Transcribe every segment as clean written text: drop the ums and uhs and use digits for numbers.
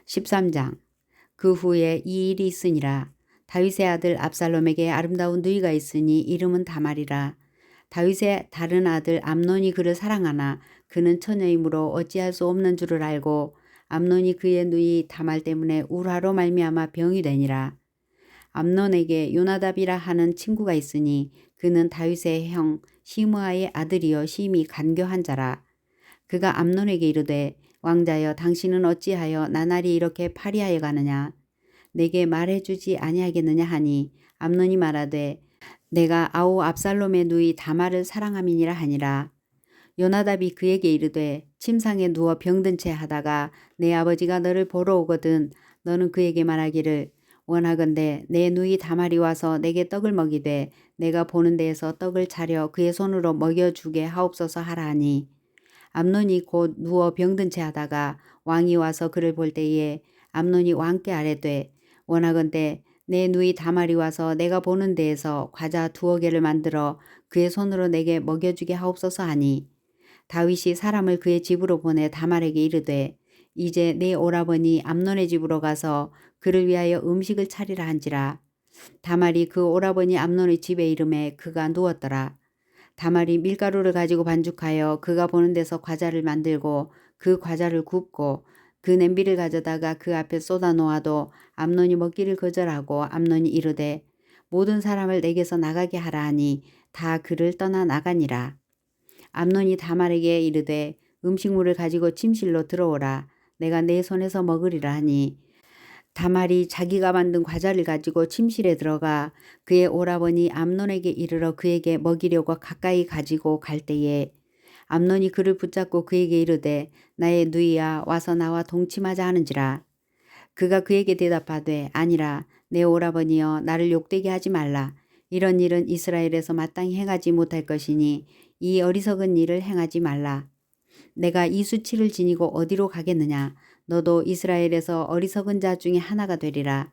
13장. 그 후에 이 일이 있으니라. 다윗의 아들 압살롬에게 아름다운 누이가 있으니 이름은 다말이라. 다윗의 다른 아들 암논이 그를 사랑하나 그는 처녀이므로 어찌할 수 없는 줄을 알고 암논이 그의 누이 다말 때문에 울화로 말미암아 병이 되니라. 암논에게 요나답이라 하는 친구가 있으니 그는 다윗의 형 시므아의 아들이요 심히 간교한 자라. 그가 암논에게 이르되 왕자여 당신은 어찌하여 나날이 이렇게 파리하여 가느냐. 내게 말해주지 아니하겠느냐 하니 암논이 말하되 내가 아우 압살롬의 누이 다말을 사랑함이니라 하니라. 요나답이 그에게 이르되 침상에 누워 병든 채 하다가 내 아버지가 너를 보러 오거든 너는 그에게 말하기를 원하건대 내 누이 다말이 와서 내게 떡을 먹이되 내가 보는 데에서 떡을 차려 그의 손으로 먹여주게 하옵소서 하라 하니 암논이 곧 누워 병든 채 하다가 왕이 와서 그를 볼 때에 암논이 왕께 아뢰되 원하건대 내 누이 다말이 와서 내가 보는 데에서 과자 2개를 만들어 그의 손으로 내게 먹여주게 하옵소서 하니 다윗이 사람을 그의 집으로 보내 다말에게 이르되 이제 내 오라버니 암논의 집으로 가서 그를 위하여 음식을 차리라 한지라. 다말이 그 오라버니 암논의 집에 이름에 그가 누웠더라. 다말이 밀가루를 가지고 반죽하여 그가 보는 데서 과자를 만들고 그 과자를 굽고 그 냄비를 가져다가 그 앞에 쏟아 놓아도 암논이 먹기를 거절하고 암논이 이르되 모든 사람을 내게서 나가게 하라 하니 다 그를 떠나 나가니라. 암논이 다말에게 이르되 음식물을 가지고 침실로 들어오라. 내가 내 손에서 먹으리라 하니 다말이 자기가 만든 과자를 가지고 침실에 들어가 그의 오라버니 암논에게 이르러 그에게 먹이려고 가까이 가지고 갈 때에 암논이 그를 붙잡고 그에게 이르되 나의 누이야 와서 나와 동침하자 하는지라. 그가 그에게 대답하되 아니라 내 오라버니여 나를 욕되게 하지 말라. 이런 일은 이스라엘에서 마땅히 행하지 못할 것이니 이 어리석은 일을 행하지 말라. 내가 이 수치를 지니고 어디로 가겠느냐. 너도 이스라엘에서 어리석은 자 중에 하나가 되리라.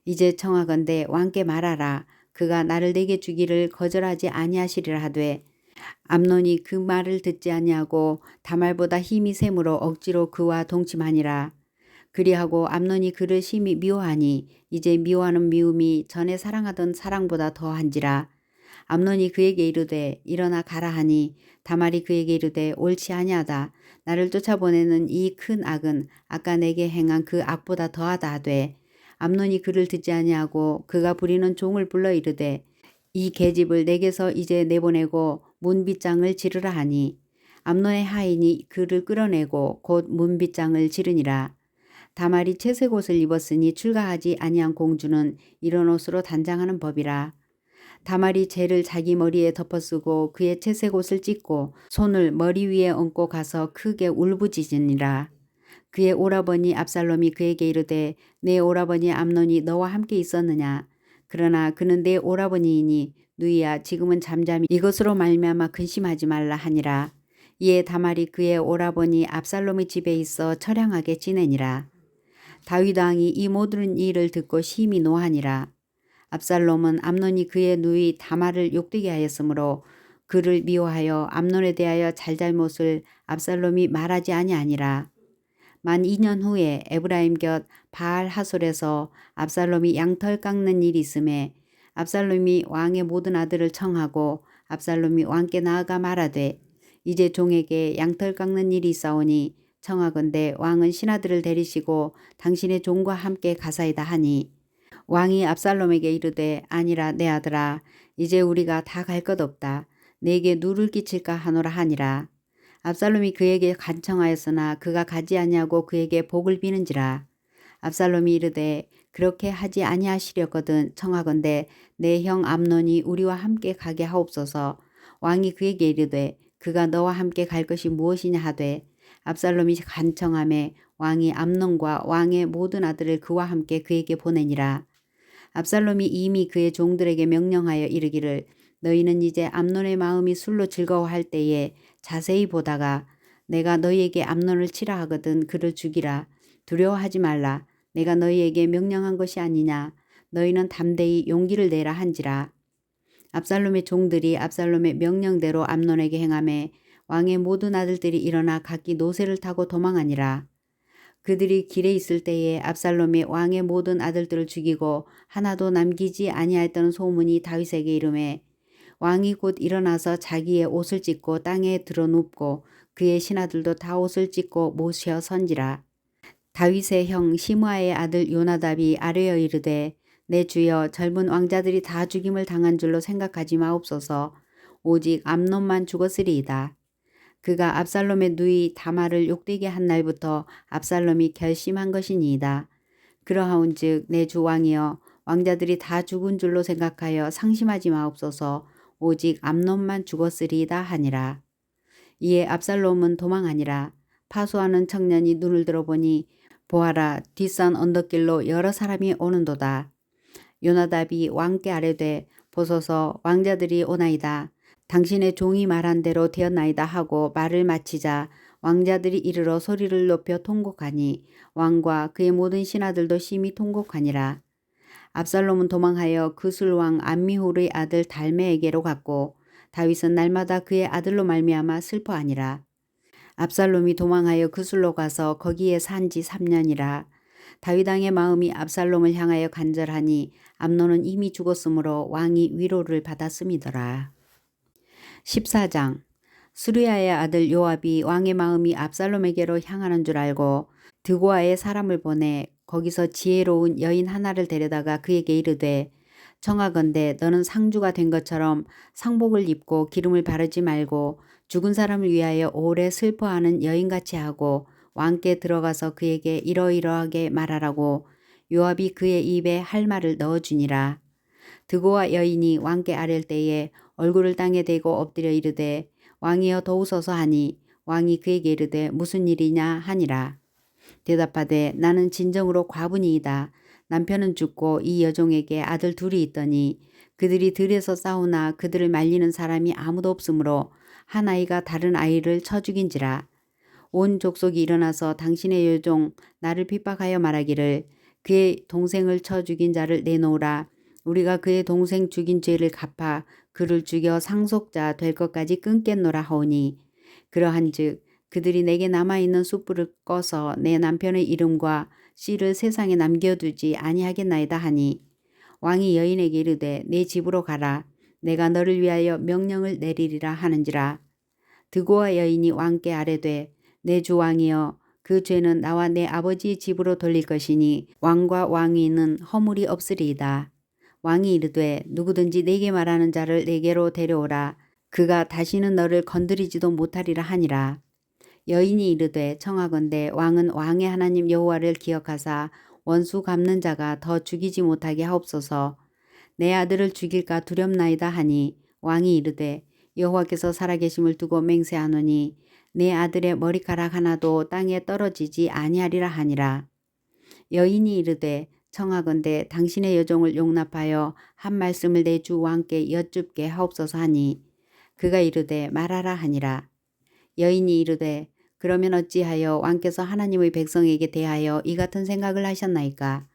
이제 청하건대 왕께 말하라. 그가 나를 내게 주기를 거절하지 아니하시리라 하되 암논이 그 말을 듣지 아니하고 다말보다 힘이 셈으로 억지로 그와 동침하니라. 그리하고 암논이 그를 심히 미워하니 이제 미워하는 미움이 전에 사랑하던 사랑보다 더한지라. 암논이 그에게 이르되 일어나 가라 하니 다말이 그에게 이르되 옳지 아니하다. 나를 쫓아보내는 이 큰 악은 아까 내게 행한 그 악보다 더하다 하되 암논이 그를 듣지 아니하고 그가 부리는 종을 불러 이르되 이 계집을 내게서 이제 내보내고 문빗장을 지르라 하니 암논의 하인이 그를 끌어내고 곧 문빗장을 지르니라. 다말이 채색 옷을 입었으니 출가하지 아니한 공주는 이런 옷으로 단장하는 법이라. 다말이 재를 자기 머리에 덮어쓰고 그의 채색 옷을 찢고 손을 머리 위에 얹고 가서 크게 울부짖으니라. 그의 오라버니 압살롬이 그에게 이르되 내 오라버니 암논이 너와 함께 있었느냐. 그러나 그는 내 오라버니이니 누이야 지금은 잠잠히 이것으로 말미암아 근심하지 말라 하니라. 이에 다말이 그의 오라버니 압살롬의 집에 있어 처량하게 지내니라. 다윗 왕이 이 모든 일을 듣고 심히 노하니라. 압살롬은 암논이 그의 누이 다말을 욕되게 하였으므로 그를 미워하여 암논에 대하여 잘잘못을 압살롬이 말하지 아니하니라. 만 2년 후에 에브라임 곁 바알 하솔에서 압살롬이 양털 깎는 일이 있음에 압살롬이 왕의 모든 아들을 청하고 압살롬이 왕께 나아가 말하되 이제 종에게 양털 깎는 일이 있사오니 청하건대 왕은 신하들을 데리시고 당신의 종과 함께 가사이다 하니 왕이 압살롬에게 이르되 아니라 내 아들아 이제 우리가 다 갈 것 없다. 내게 누를 끼칠까 하노라 하니라. 압살롬이 그에게 간청하였으나 그가 가지 아니하고 그에게 복을 비는지라. 압살롬이 이르되 그렇게 하지 아니하시려거든 청하건대 내 형 암논이 우리와 함께 가게 하옵소서. 왕이 그에게 이르되 그가 너와 함께 갈 것이 무엇이냐 하되 압살롬이 간청하매 왕이 암논과 왕의 모든 아들을 그와 함께 그에게 보내니라. 압살롬이 이미 그의 종들에게 명령하여 이르기를 너희는 이제 암논의 마음이 술로 즐거워할 때에 자세히 보다가 내가 너희에게 암논을 치라 하거든 그를 죽이라. 두려워하지 말라. 내가 너희에게 명령한 것이 아니냐. 너희는 담대히 용기를 내라 한지라. 압살롬의 종들이 압살롬의 명령대로 암논에게 행하매 왕의 모든 아들들이 일어나 각기 노새를 타고 도망하니라. 그들이 길에 있을 때에 압살롬이 왕의 모든 아들들을 죽이고 하나도 남기지 아니하였다는 소문이 다윗에게 이르매 왕이 곧 일어나서 자기의 옷을 찢고 땅에 들어 눕고 그의 신하들도 다 옷을 찢고 모셔 선지라. 다윗의 형 시므아의 아들 요나답이 아뢰어 이르되 내 주여 젊은 왕자들이 다 죽임을 당한 줄로 생각하지 마옵소서. 오직 암논만 죽었으리이다. 그가 압살롬의 누이 다말을 욕되게 한 날부터 압살롬이 결심한 것이니이다. 그러하온즉 내 주 왕이여 왕자들이 다 죽은 줄로 생각하여 상심하지 마옵소서. 오직 암논만 죽었으리이다 하니라. 이에 압살롬은 도망하니라. 파수하는 청년이 눈을 들어보니 보아라 뒷산 언덕길로 여러 사람이 오는도다. 요나답이 왕께 아뢰되 보소서 왕자들이 오나이다. 당신의 종이 말한 대로 되었나이다 하고 말을 마치자 왕자들이 이르러 소리를 높여 통곡하니 왕과 그의 모든 신하들도 심히 통곡하니라. 압살롬은 도망하여 그술왕 암미훌의 아들 달메에게로 갔고 다윗은 날마다 그의 아들로 말미암아 슬퍼하니라. 압살롬이 도망하여 그술로 가서 거기에 산지 3년이라. 다윗 왕의 마음이 압살롬을 향하여 간절하니 암논은 이미 죽었으므로 왕이 위로를 받았음이더라. 14장. 수르야의 아들 요압이 왕의 마음이 압살롬에게로 향하는 줄 알고 드고아의 사람을 보내 거기서 지혜로운 여인 하나를 데려다가 그에게 이르되 청하건대 너는 상주가 된 것처럼 상복을 입고 기름을 바르지 말고 죽은 사람을 위하여 오래 슬퍼하는 여인같이 하고 왕께 들어가서 그에게 이러이러하게 말하라고 요압이 그의 입에 할 말을 넣어주니라. 드고와 여인이 왕께 아랠 때에 얼굴을 땅에 대고 엎드려 이르되 왕이여 도우소서 하니 왕이 그에게 이르되 무슨 일이냐 하니라. 대답하되 나는 진정으로 과부니이다. 남편은 죽고 이 여종에게 아들 둘이 있더니 그들이 들에서 싸우나 그들을 말리는 사람이 아무도 없으므로 한 아이가 다른 아이를 쳐 죽인지라. 온 족속이 일어나서 당신의 여종 나를 핍박하여 말하기를 그의 동생을 쳐 죽인 자를 내놓으라. 우리가 그의 동생 죽인 죄를 갚아 그를 죽여 상속자 될 것까지 끊겠노라 하오니 그러한즉 그들이 내게 남아있는 숯불을 꺼서 내 남편의 이름과 씨를 세상에 남겨두지 아니하겠나이다 하니 왕이 여인에게 이르되 내 집으로 가라. 내가 너를 위하여 명령을 내리리라 하는지라. 드고와 여인이 왕께 아뢰되 내 주 왕이여 그 죄는 나와 내 아버지의 집으로 돌릴 것이니 왕과 왕위는 허물이 없으리이다. 왕이 이르되 누구든지 내게 말하는 자를 내게로 데려오라. 그가 다시는 너를 건드리지도 못하리라 하니라. 여인이 이르되 청하건대 왕은 왕의 하나님 여호와를 기억하사 원수 갚는 자가 더 죽이지 못하게 하옵소서. 내 아들을 죽일까 두렵나이다 하니 왕이 이르되 여호와께서 살아계심을 두고 맹세하노니 내 아들의 머리카락 하나도 땅에 떨어지지 아니하리라 하니라. 여인이 이르되 청하건대 당신의 여종을 용납하여 한 말씀을 내 주 왕께 여쭙게 하옵소서 하니 그가 이르되 말하라 하니라. 여인이 이르되 그러면 어찌하여 왕께서 하나님의 백성에게 대하여 이 같은 생각을 하셨나이까?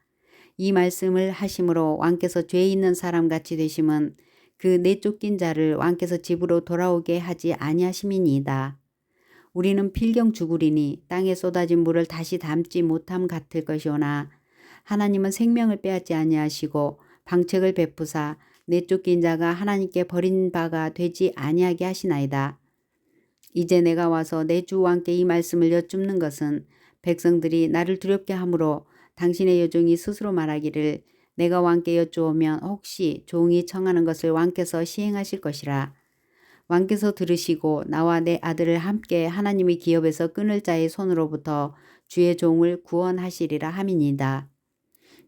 이 말씀을 하심으로 왕께서 죄 있는 사람같이 되심은 그 내쫓긴 자를 왕께서 집으로 돌아오게 하지 아니하심이니이다. 우리는 필경 죽으리니 땅에 쏟아진 물을 다시 담지 못함 같을 것이오나 하나님은 생명을 빼앗지 아니하시고 방책을 베푸사 내쫓긴 자가 하나님께 버린 바가 되지 아니하게 하시나이다. 이제 내가 와서 내 주 왕께 이 말씀을 여쭙는 것은 백성들이 나를 두렵게 하므로 당신의 여종이 스스로 말하기를 내가 왕께 여쭈오면 혹시 종이 청하는 것을 왕께서 시행하실 것이라. 왕께서 들으시고 나와 내 아들을 함께 하나님의 기업에서 끊을 자의 손으로부터 주의 종을 구원하시리라 함이니이다.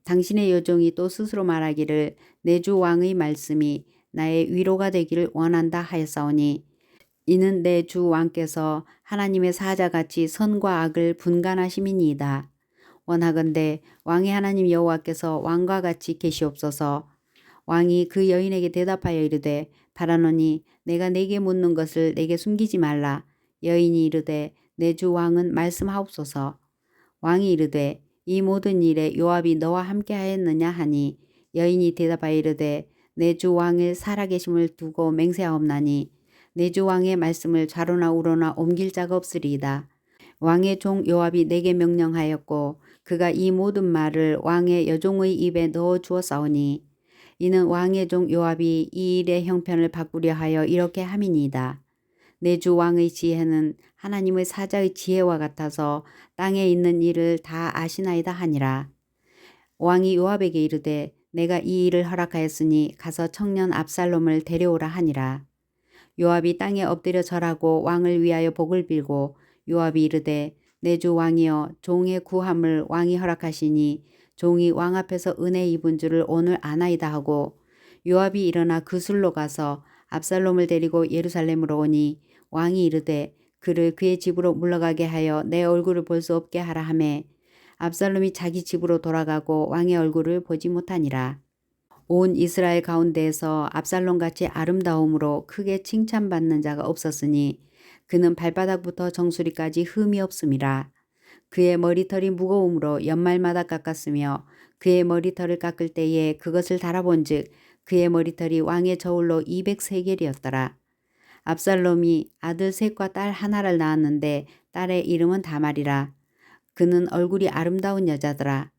당신의 여종이 또 스스로 말하기를 내 주 왕의 말씀이 나의 위로가 되기를 원한다 하였사오니 이는 내 주 왕께서 하나님의 사자같이 선과 악을 분간하심이니이다. 원하건대 왕의 하나님 여호와께서 왕과 같이 계시옵소서. 왕이 그 여인에게 대답하여 이르되 바라노니 내가 내게 묻는 것을 내게 숨기지 말라. 여인이 이르되 내 주 왕은 말씀하옵소서. 왕이 이르되 이 모든 일에 요압이 너와 함께 하였느냐 하니 여인이 대답하여 이르되 내 주 왕을 살아계심을 두고 맹세하옵나니 내 주 왕의 말씀을 좌로나 우로나 옮길 자가 없으리이다. 왕의 종 요압이 내게 명령하였고 그가 이 모든 말을 왕의 여종의 입에 넣어 주었사오니 이는 왕의 종 요압이 이 일의 형편을 바꾸려 하여 이렇게 함이니이다. 내 주 왕의 지혜는 하나님의 사자의 지혜와 같아서 땅에 있는 일을 다 아시나이다 하니라. 왕이 요압에게 이르되 내가 이 일을 허락하였으니 가서 청년 압살롬을 데려오라 하니라. 요압이 땅에 엎드려 절하고 왕을 위하여 복을 빌고 요압이 이르되 내 주 왕이여 종의 구함을 왕이 허락하시니 종이 왕 앞에서 은혜 입은 줄을 오늘 아나이다 하고 요압이 일어나 그술로 가서 압살롬을 데리고 예루살렘으로 오니 왕이 이르되 그를 그의 집으로 물러가게 하여 내 얼굴을 볼 수 없게 하라 하매 압살롬이 자기 집으로 돌아가고 왕의 얼굴을 보지 못하니라. 온 이스라엘 가운데에서 압살롬같이 아름다움으로 크게 칭찬받는 자가 없었으니 그는 발바닥부터 정수리까지 흠이 없음이라. 그의 머리털이 무거움으로 연말마다 깎았으며 그의 머리털을 깎을 때에 그것을 달아본즉 그의 머리털이 왕의 저울로 200세겔이었더라. 압살롬이 아들 셋과 딸 하나를 낳았는데 딸의 이름은 다말이라. 그는 얼굴이 아름다운 여자더라.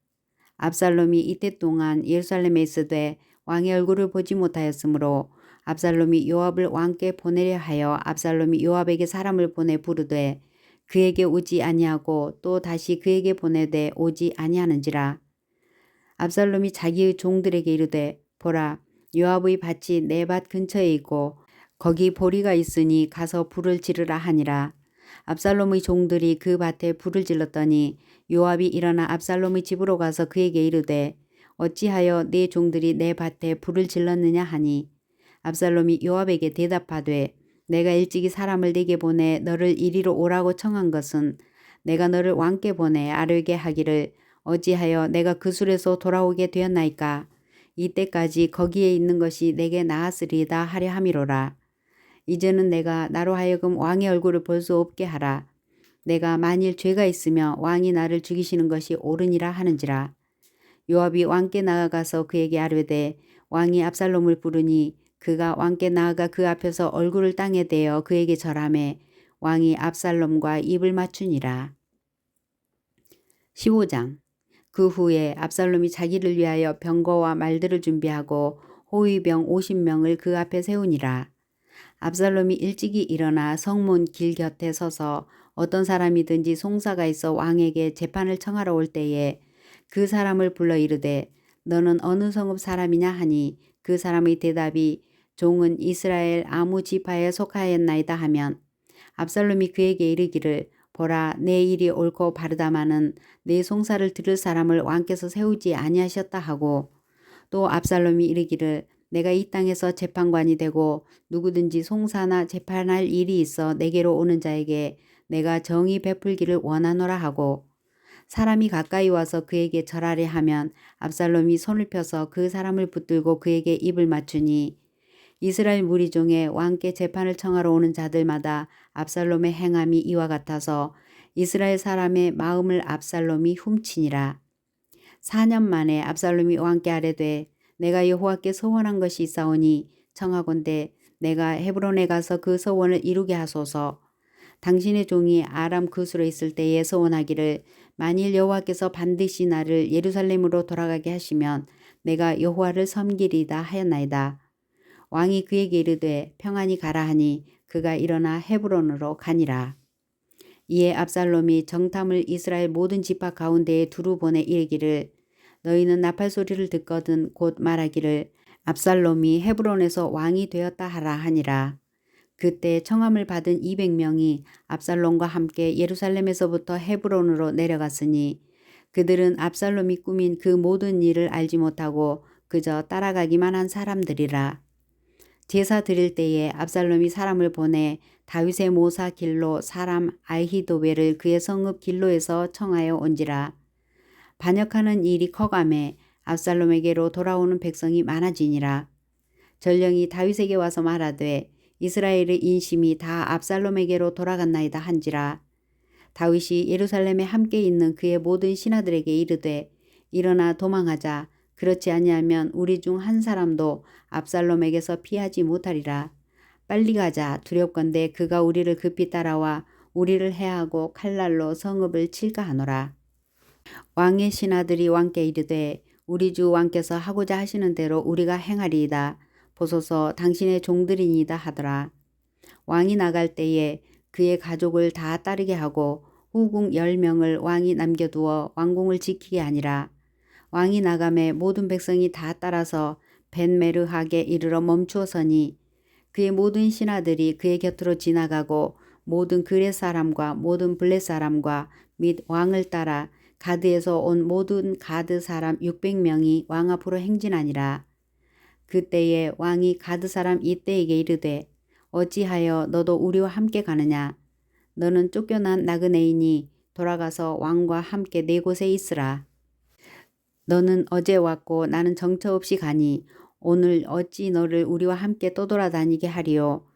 압살롬이 이때 동안 예루살렘에 있으되 왕의 얼굴을 보지 못하였으므로 압살롬이 요압을 왕께 보내려 하여 압살롬이 요압에게 사람을 보내 부르되 그에게 오지 아니하고 또 다시 그에게 보내되 오지 아니하는지라. 압살롬이 자기의 종들에게 이르되 보라 요압의 밭이 내 밭 근처에 있고 거기 보리가 있으니 가서 불을 지르라 하니라. 압살롬의 종들이 그 밭에 불을 질렀더니 요압이 일어나 압살롬의 집으로 가서 그에게 이르되 어찌하여 네 종들이 내 밭에 불을 질렀느냐 하니 압살롬이 요압에게 대답하되 내가 일찍이 사람을 네게 보내 너를 이리로 오라고 청한 것은 내가 너를 왕께 보내 아뢰게 하기를 어찌하여 내가 그술에서 돌아오게 되었나이까. 이때까지 거기에 있는 것이 내게 나았으리이다 하려 함이로라. 이제는 내가 나로 하여금 왕의 얼굴을 볼 수 없게 하라. 내가 만일 죄가 있으며 왕이 나를 죽이시는 것이 옳으니라 하는지라. 요압이 왕께 나아가서 그에게 아뢰되 왕이 압살롬을 부르니 그가 왕께 나아가 그 앞에서 얼굴을 땅에 대어 그에게 절하매 왕이 압살롬과 입을 맞추니라. 15장. 그 후에 압살롬이 자기를 위하여 병거와 말들을 준비하고 호위병 50명을 그 앞에 세우니라. 압살롬이 일찍이 일어나 성문 길 곁에 서서 어떤 사람이든지 송사가 있어 왕에게 재판을 청하러 올 때에 그 사람을 불러 이르되 너는 어느 성읍 사람이냐 하니 그 사람의 대답이 종은 이스라엘 아무 지파에 속하였나이다 하면 압살롬이 그에게 이르기를 보라 내 일이 옳고 바르다마는 내 송사를 들을 사람을 왕께서 세우지 아니하셨다 하고 또 압살롬이 이르기를 내가 이 땅에서 재판관이 되고 누구든지 송사나 재판할 일이 있어 내게로 오는 자에게 내가 정의 베풀기를 원하노라 하고 사람이 가까이 와서 그에게 절하려 하면 압살롬이 손을 펴서 그 사람을 붙들고 그에게 입을 맞추니 이스라엘 무리 중에 왕께 재판을 청하러 오는 자들마다 압살롬의 행함이 이와 같아서 이스라엘 사람의 마음을 압살롬이 훔치니라. 4년 만에 압살롬이 왕께 아뢰되 내가 여호와께 서원한 것이 있사오니 청하건대 내가 헤브론에 가서 그 서원을 이루게 하소서. 당신의 종이 아람 그술에 있을 때에 서원하기를 만일 여호와께서 반드시 나를 예루살렘으로 돌아가게 하시면 내가 여호와를 섬기리이다 하였나이다. 왕이 그에게 이르되 평안히 가라 하니 그가 일어나 헤브론으로 가니라. 이에 압살롬이 정탐을 이스라엘 모든 지파 가운데에 두루 보내 이르기를 너희는 나팔 소리를 듣거든 곧 말하기를 압살롬이 헤브론에서 왕이 되었다 하라 하니라. 그때 청함을 받은 200명이 압살롬과 함께 예루살렘에서부터 헤브론으로 내려갔으니 그들은 압살롬이 꾸민 그 모든 일을 알지 못하고 그저 따라가기만 한 사람들이라. 제사 드릴 때에 압살롬이 사람을 보내 다윗의 모사 길로 사람 아히도벨을 그의 성읍 길로에서 청하여 온지라. 반역하는 일이 커가매 압살롬에게로 돌아오는 백성이 많아지니라. 전령이 다윗에게 와서 말하되 이스라엘의 인심이 다 압살롬에게로 돌아갔나이다 한지라. 다윗이 예루살렘에 함께 있는 그의 모든 신하들에게 이르되 일어나 도망하자. 그렇지 아니하면 우리 중 한 사람도 압살롬에게서 피하지 못하리라. 빨리 가자. 두렵건대 그가 우리를 급히 따라와 우리를 해하고 칼날로 성읍을 칠까 하노라. 왕의 신하들이 왕께 이르되 우리 주 왕께서 하고자 하시는 대로 우리가 행하리이다. 보소서 당신의 종들이니이다 하더라. 왕이 나갈 때에 그의 가족을 다 따르게 하고 후궁 10명을 왕이 남겨두어 왕궁을 지키게 하니라. 왕이 나감에 모든 백성이 다 따라서 벤메르하게 이르러 멈추어서니 그의 모든 신하들이 그의 곁으로 지나가고 모든 그렛 사람과 모든 블렛 사람과 및 왕을 따라 가드에서 온 모든 가드 사람 600명이 왕 앞으로 행진하니라. 그때에 왕이 가드 사람 이때에게 이르되 어찌하여 너도 우리와 함께 가느냐. 너는 쫓겨난 나그네이니 돌아가서 왕과 함께 네 곳에 있으라. 너는 어제 왔고 나는 정처 없이 가니 오늘 어찌 너를 우리와 함께 떠돌아다니게 하리요.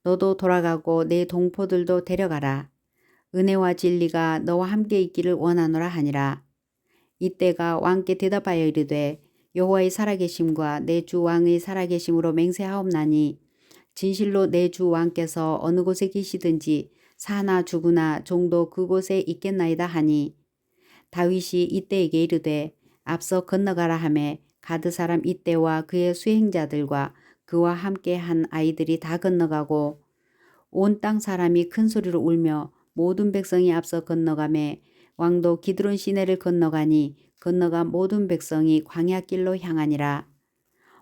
너도 돌아가고 내 동포들도 데려가라. 은혜와 진리가 너와 함께 있기를 원하노라 하니라. 이때가 왕께 대답하여 이르되 여호와의 살아계심과 내 주 왕의 살아계심으로 맹세하옵나니 진실로 내 주 왕께서 어느 곳에 계시든지 사나 죽으나 종도 그곳에 있겠나이다 하니 다윗이 이때에게 이르되 앞서 건너가라 하매 가드 사람 이때와 그의 수행자들과 그와 함께 한 아이들이 다 건너가고 온 땅 사람이 큰 소리로 울며 모든 백성이 앞서 건너가매 왕도 기드론 시내를 건너가니 건너간 모든 백성이 광야길로 향하니라.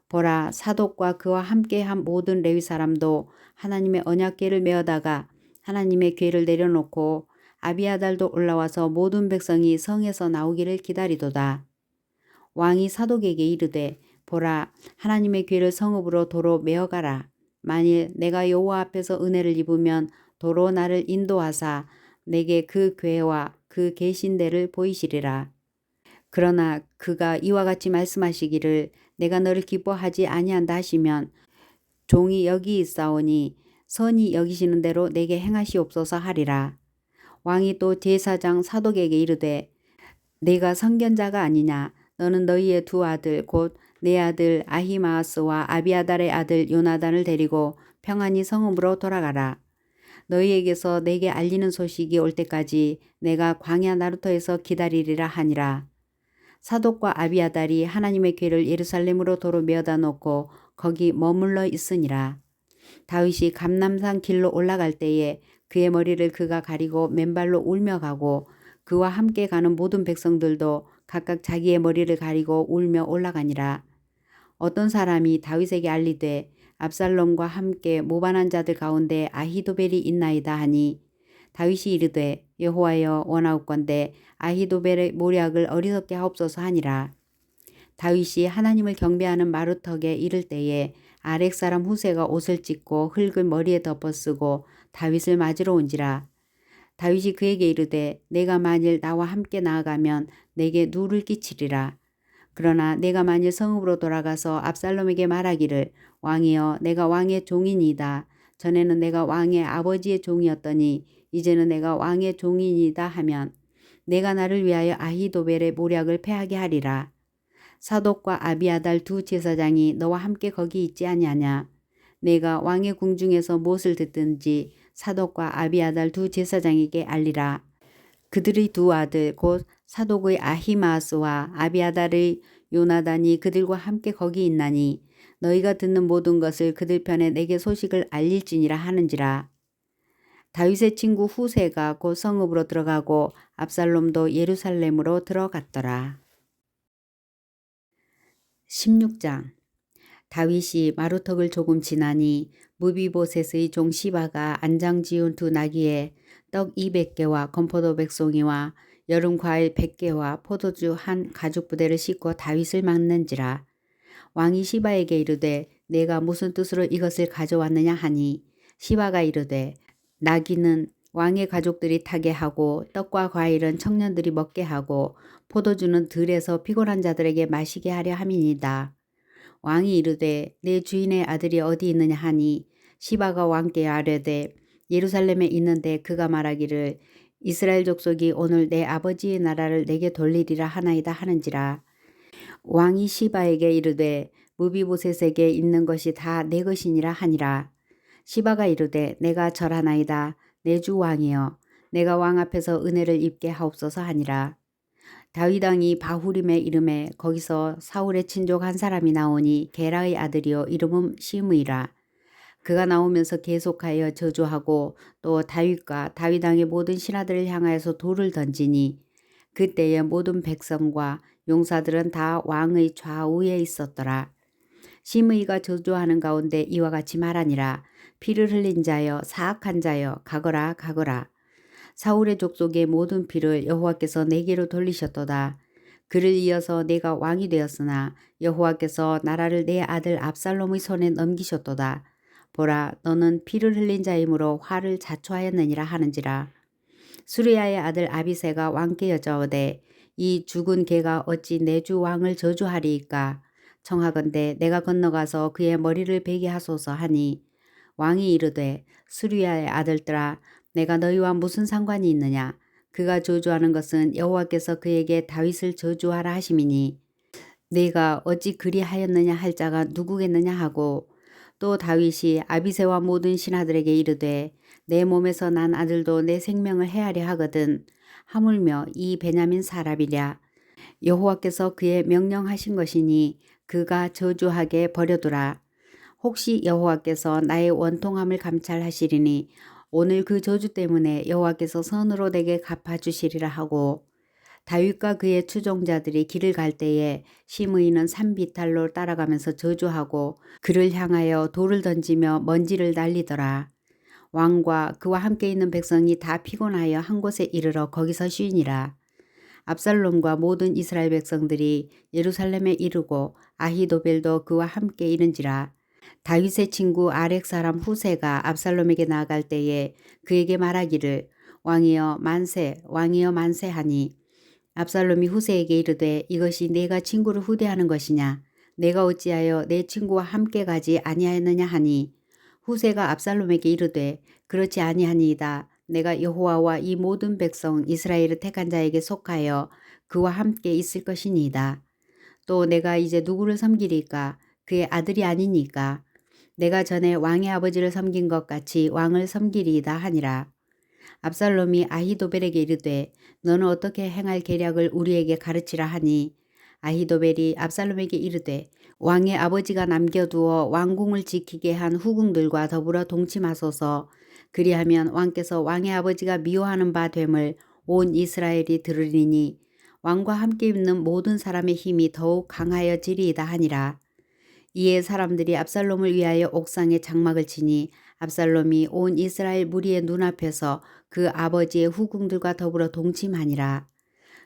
보라 사독과 그와 함께한 모든 레위 사람도 하나님의 언약궤를 메어다가 하나님의 궤를 내려놓고 아비아달도 올라와서 모든 백성이 성에서 나오기를 기다리도다. 왕이 사독에게 이르되 보라 하나님의 궤를 성읍으로 도로 메어가라. 만일 내가 여호와 앞에서 은혜를 입으면 도로 나를 인도하사 내게 그 궤와 그 계신 데를 보이시리라. 그러나 그가 이와 같이 말씀하시기를 내가 너를 기뻐하지 아니한다 하시면 종이 여기 있사오니 선히 여기시는 대로 내게 행하시옵소서 하리라. 왕이 또 제사장 사독에게 이르되 내가 선견자가 아니냐. 너는 너희의 두 아들 곧 내 아들 아히마아스와 아비아달의 아들 요나단을 데리고 평안히 성읍으로 돌아가라. 너희에게서 내게 알리는 소식이 올 때까지 내가 광야 나루터에서 기다리리라 하니라. 사독과 아비아달이 하나님의 궤를 예루살렘으로 도로 메어다 놓고 거기 머물러 있으니라. 다윗이 감람산 길로 올라갈 때에 그의 머리를 그가 가리고 맨발로 울며 가고 그와 함께 가는 모든 백성들도 각각 자기의 머리를 가리고 울며 올라가니라. 어떤 사람이 다윗에게 알리되 압살롬과 함께 모반한 자들 가운데 아히도벨이 있나이다 하니 다윗이 이르되 여호와여 원하옵건대 아히도벨의 모략을 어리석게 하옵소서 하니라. 다윗이 하나님을 경배하는 마루턱에 이를 때에 아렉 사람 후세가 옷을 찢고 흙을 머리에 덮어쓰고 다윗을 맞으러 온지라. 다윗이 그에게 이르되 내가 만일 나와 함께 나아가면 내게 누를 끼치리라. 그러나 내가 만일 성읍으로 돌아가서 압살롬에게 말하기를 왕이여 내가 왕의 종이니이다. 전에는 내가 왕의 아버지의 종이었더니 이제는 내가 왕의 종이니이다 하면 내가 나를 위하여 아히도벨의 모략을 패하게 하리라. 사독과 아비아달 두 제사장이 너와 함께 거기 있지 아니하냐. 내가 왕의 궁중에서 무엇을 듣든지 사독과 아비아달 두 제사장에게 알리라. 그들의 두 아들 곧 사독의 아히마아스와 아비아달의 요나단이 그들과 함께 거기 있나니 너희가 듣는 모든 것을 그들 편에 내게 소식을 알릴지니라 하는지라. 다윗의 친구 후세가 곧 성읍으로 들어가고 압살롬도 예루살렘으로 들어갔더라. 16장. 다윗이 마루턱을 조금 지나니 무비보셋의 종 시바가 안장 지은 두 나귀에 떡 200개와 건포도 100송이와 여름 과일 100개와 포도주 한 가죽 부대를 싣고 다윗을 막는지라. 왕이 시바에게 이르되 내가 무슨 뜻으로 이것을 가져왔느냐 하니 시바가 이르되 나귀는 왕의 가족들이 타게 하고 떡과 과일은 청년들이 먹게 하고 포도주는 들에서 피곤한 자들에게 마시게 하려 함이니이다. 왕이 이르되 내 주인의 아들이 어디 있느냐 하니 시바가 왕께 아뢰되 예루살렘에 있는데 그가 말하기를 이스라엘 족속이 오늘 내 아버지의 나라를 내게 돌리리라 하나이다 하는지라. 왕이 시바에게 이르되 무비보셋에게 있는 것이 다 내 것이니라 하니라. 시바가 이르되 내가 절하나이다. 내 주 왕이여 내가 왕 앞에서 은혜를 입게 하옵소서 하니라. 다윗 왕이 바후림에 이름에 거기서 사울의 친족 한 사람이 나오니 게라의 아들이요 이름은 시므이라. 그가 나오면서 계속하여 저주하고 또 다윗과 다윗 왕의 모든 신하들을 향하여서 돌을 던지니 그때의 모든 백성과 용사들은 다 왕의 좌우에 있었더라. 시므이가 저주하는 가운데 이와 같이 말하니라. 피를 흘린 자여 사악한 자여 가거라 가거라. 사울의 족속의 모든 피를 여호와께서 내게로 돌리셨도다. 그를 이어서 내가 왕이 되었으나 여호와께서 나라를 내 아들 압살롬의 손에 넘기셨도다. 보라 너는 피를 흘린 자이므로 화를 자초하였느니라 하는지라. 수리야의 아들 아비새가 왕께 여짜오되 이 죽은 개가 어찌 내 주 왕을 저주하리이까. 청하건대 내가 건너가서 그의 머리를 베게 하소서 하니 왕이 이르되 수리야의 아들들아 내가 너희와 무슨 상관이 있느냐. 그가 저주하는 것은 여호와께서 그에게 다윗을 저주하라 하심이니 네가 어찌 그리하였느냐 할 자가 누구겠느냐 하고 또 다윗이 아비새와 모든 신하들에게 이르되 내 몸에서 난 아들도 내 생명을 해하려 하거든 하물며 이 베냐민 사람이랴. 여호와께서 그의 명령하신 것이니 그가 저주하게 버려두라. 혹시 여호와께서 나의 원통함을 감찰하시리니 오늘 그 저주 때문에 여호와께서 선으로 내게 갚아주시리라 하고 다윗과 그의 추종자들이 길을 갈 때에 시므이는 산비탈로 따라가면서 저주하고 그를 향하여 돌을 던지며 먼지를 날리더라. 왕과 그와 함께 있는 백성이 다 피곤하여 한 곳에 이르러 거기서 쉬니라. 압살롬과 모든 이스라엘 백성들이 예루살렘에 이르고 아히도벨도 그와 함께 이른지라. 다윗의 친구 아렉 사람 후세가 압살롬에게 나아갈 때에 그에게 말하기를 왕이여 만세 왕이여 만세 하니 압살롬이 후세에게 이르되 이것이 내가 친구를 후대하는 것이냐. 내가 어찌하여 내 친구와 함께 가지 아니하였느냐 하니 후세가 압살롬에게 이르되 그렇지 아니하니이다. 내가 여호와와 이 모든 백성 이스라엘을 택한 자에게 속하여 그와 함께 있을 것이니이다. 또 내가 이제 누구를 섬기리까. 그의 아들이 아니니까. 내가 전에 왕의 아버지를 섬긴 것 같이 왕을 섬기리이다 하니라. 압살롬이 아히도벨에게 이르되 너는 어떻게 행할 계략을 우리에게 가르치라 하니 아히도벨이 압살롬에게 이르되 왕의 아버지가 남겨두어 왕궁을 지키게 한 후궁들과 더불어 동침하소서. 그리하면 왕께서 왕의 아버지가 미워하는 바 됨을 온 이스라엘이 들으리니 왕과 함께 있는 모든 사람의 힘이 더욱 강하여지리이다 하니라. 이에 사람들이 압살롬을 위하여 옥상에 장막을 치니 압살롬이 온 이스라엘 무리의 눈앞에서 그 아버지의 후궁들과 더불어 동침하니라.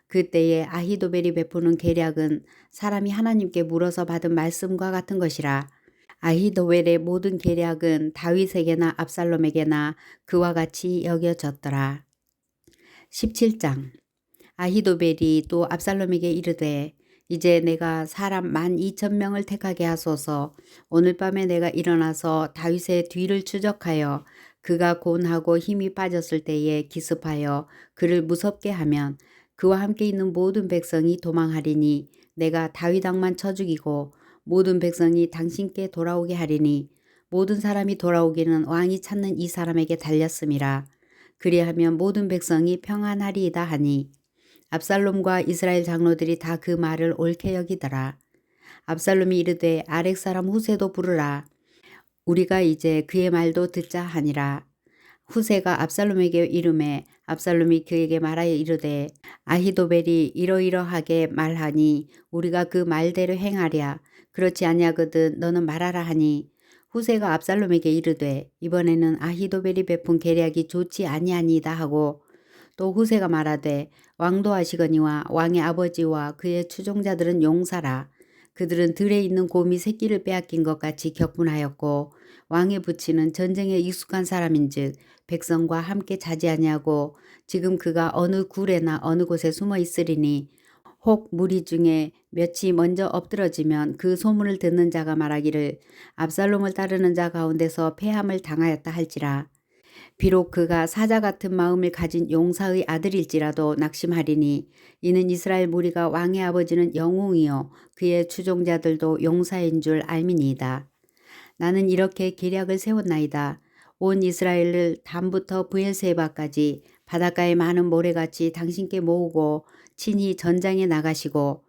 그때에 아히도벨이 베푸는 계략은 사람이 하나님께 물어서 받은 말씀과 같은 것이라. 아히도벨의 모든 계략은 다윗에게나 압살롬에게나 그와 같이 여겨졌더라. 17장. 아히도벨이 또 압살롬에게 이르되 이제 내가 사람 12,000명을 택하게 하소서. 오늘 밤에 내가 일어나서 다윗의 뒤를 추적하여 그가 곤하고 힘이 빠졌을 때에 기습하여 그를 무섭게 하면 그와 함께 있는 모든 백성이 도망하리니 내가 다윗 왕만 쳐 죽이고 모든 백성이 당신께 돌아오게 하리니 모든 사람이 돌아오기는 왕이 찾는 이 사람에게 달렸음이라. 그리하면 모든 백성이 평안하리이다 하니 압살롬과 이스라엘 장로들이 다 그 말을 옳게 여기더라. 압살롬이 이르되 아렉 사람 후세도 부르라. 우리가 이제 그의 말도 듣자 하니라. 후세가 압살롬에게 이르매 압살롬이 그에게 말하여 이르되 아히도벨이 이러이러하게 말하니 우리가 그 말대로 행하랴. 그렇지 아니하거든 너는 말하라 하니 후세가 압살롬에게 이르되 이번에는 아히도벨이 베푼 계략이 좋지 아니하니이다 하고 또 후세가 말하되 왕도 하시거니와 왕의 아버지와 그의 추종자들은 용사라. 그들은 들에 있는 곰이 새끼를 빼앗긴 것 같이 격분하였고 왕의 부치는 전쟁에 익숙한 사람인즉 백성과 함께 자지 아니하고 지금 그가 어느 굴에나 어느 곳에 숨어 있으리니 혹 무리 중에 몇이 먼저 엎드러지면 그 소문을 듣는 자가 말하기를 압살롬을 따르는 자 가운데서 패함을 당하였다 할지라. 비록 그가 사자 같은 마음을 가진 용사의 아들일지라도 낙심하리니 이는 이스라엘 무리가 왕의 아버지는 영웅이요 그의 추종자들도 용사인 줄 알미니이다. 나는 이렇게 계략을 세웠나이다. 온 이스라엘을 단부터 브엘세바까지 바닷가에 많은 모래같이 당신께 모으고 친히 전장에 나가시고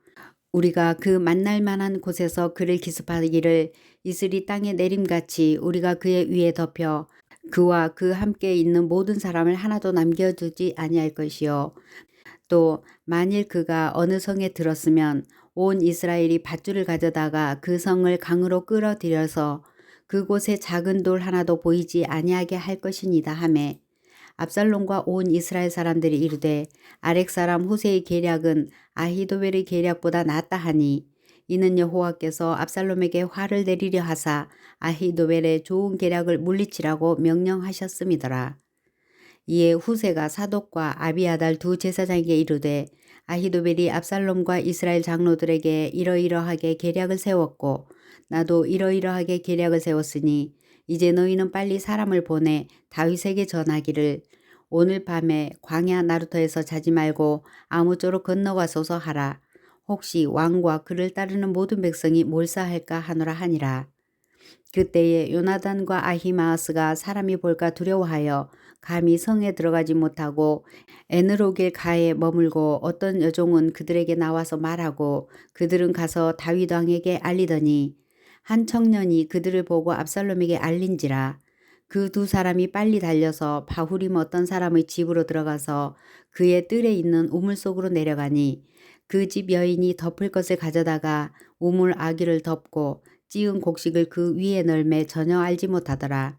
우리가 그 만날 만한 곳에서 그를 기습하기를 이슬이 땅에 내림같이 우리가 그의 위에 덮여 그와 그 함께 있는 모든 사람을 하나도 남겨두지 아니할 것이요. 또 만일 그가 어느 성에 들었으면 온 이스라엘이 밧줄을 가져다가 그 성을 강으로 끌어들여서 그곳에 작은 돌 하나도 보이지 아니하게 할 것이니다 하매 압살롬과 온 이스라엘 사람들이 이르되 아렉 사람 후세의 계략은 아히도벨의 계략보다 낫다 하니 이는 여호와께서 압살롬에게 화를 내리려 하사 아히도벨의 좋은 계략을 물리치라고 명령하셨음이더라. 이에 후세가 사독과 아비아달 두 제사장에게 이르되 아히도벨이 압살롬과 이스라엘 장로들에게 이러이러하게 계략을 세웠고 나도 이러이러하게 계략을 세웠으니 이제 너희는 빨리 사람을 보내 다윗에게 전하기를 오늘 밤에 광야 나루터에서 자지 말고 아무쪼록 건너가소서 하라. 혹시 왕과 그를 따르는 모든 백성이 몰사할까 하노라 하니라. 그때에 요나단과 아히마아스가 사람이 볼까 두려워하여 감히 성에 들어가지 못하고 에느로겔 가에 머물고 어떤 여종은 그들에게 나와서 말하고 그들은 가서 다윗 왕에게 알리더니 한 청년이 그들을 보고 압살롬에게 알린지라. 그 두 사람이 빨리 달려서 바후림 어떤 사람의 집으로 들어가서 그의 뜰에 있는 우물 속으로 내려가니 그 집 여인이 덮을 것을 가져다가 우물 아귀를 덮고 찌은 곡식을 그 위에 널매 전혀 알지 못하더라.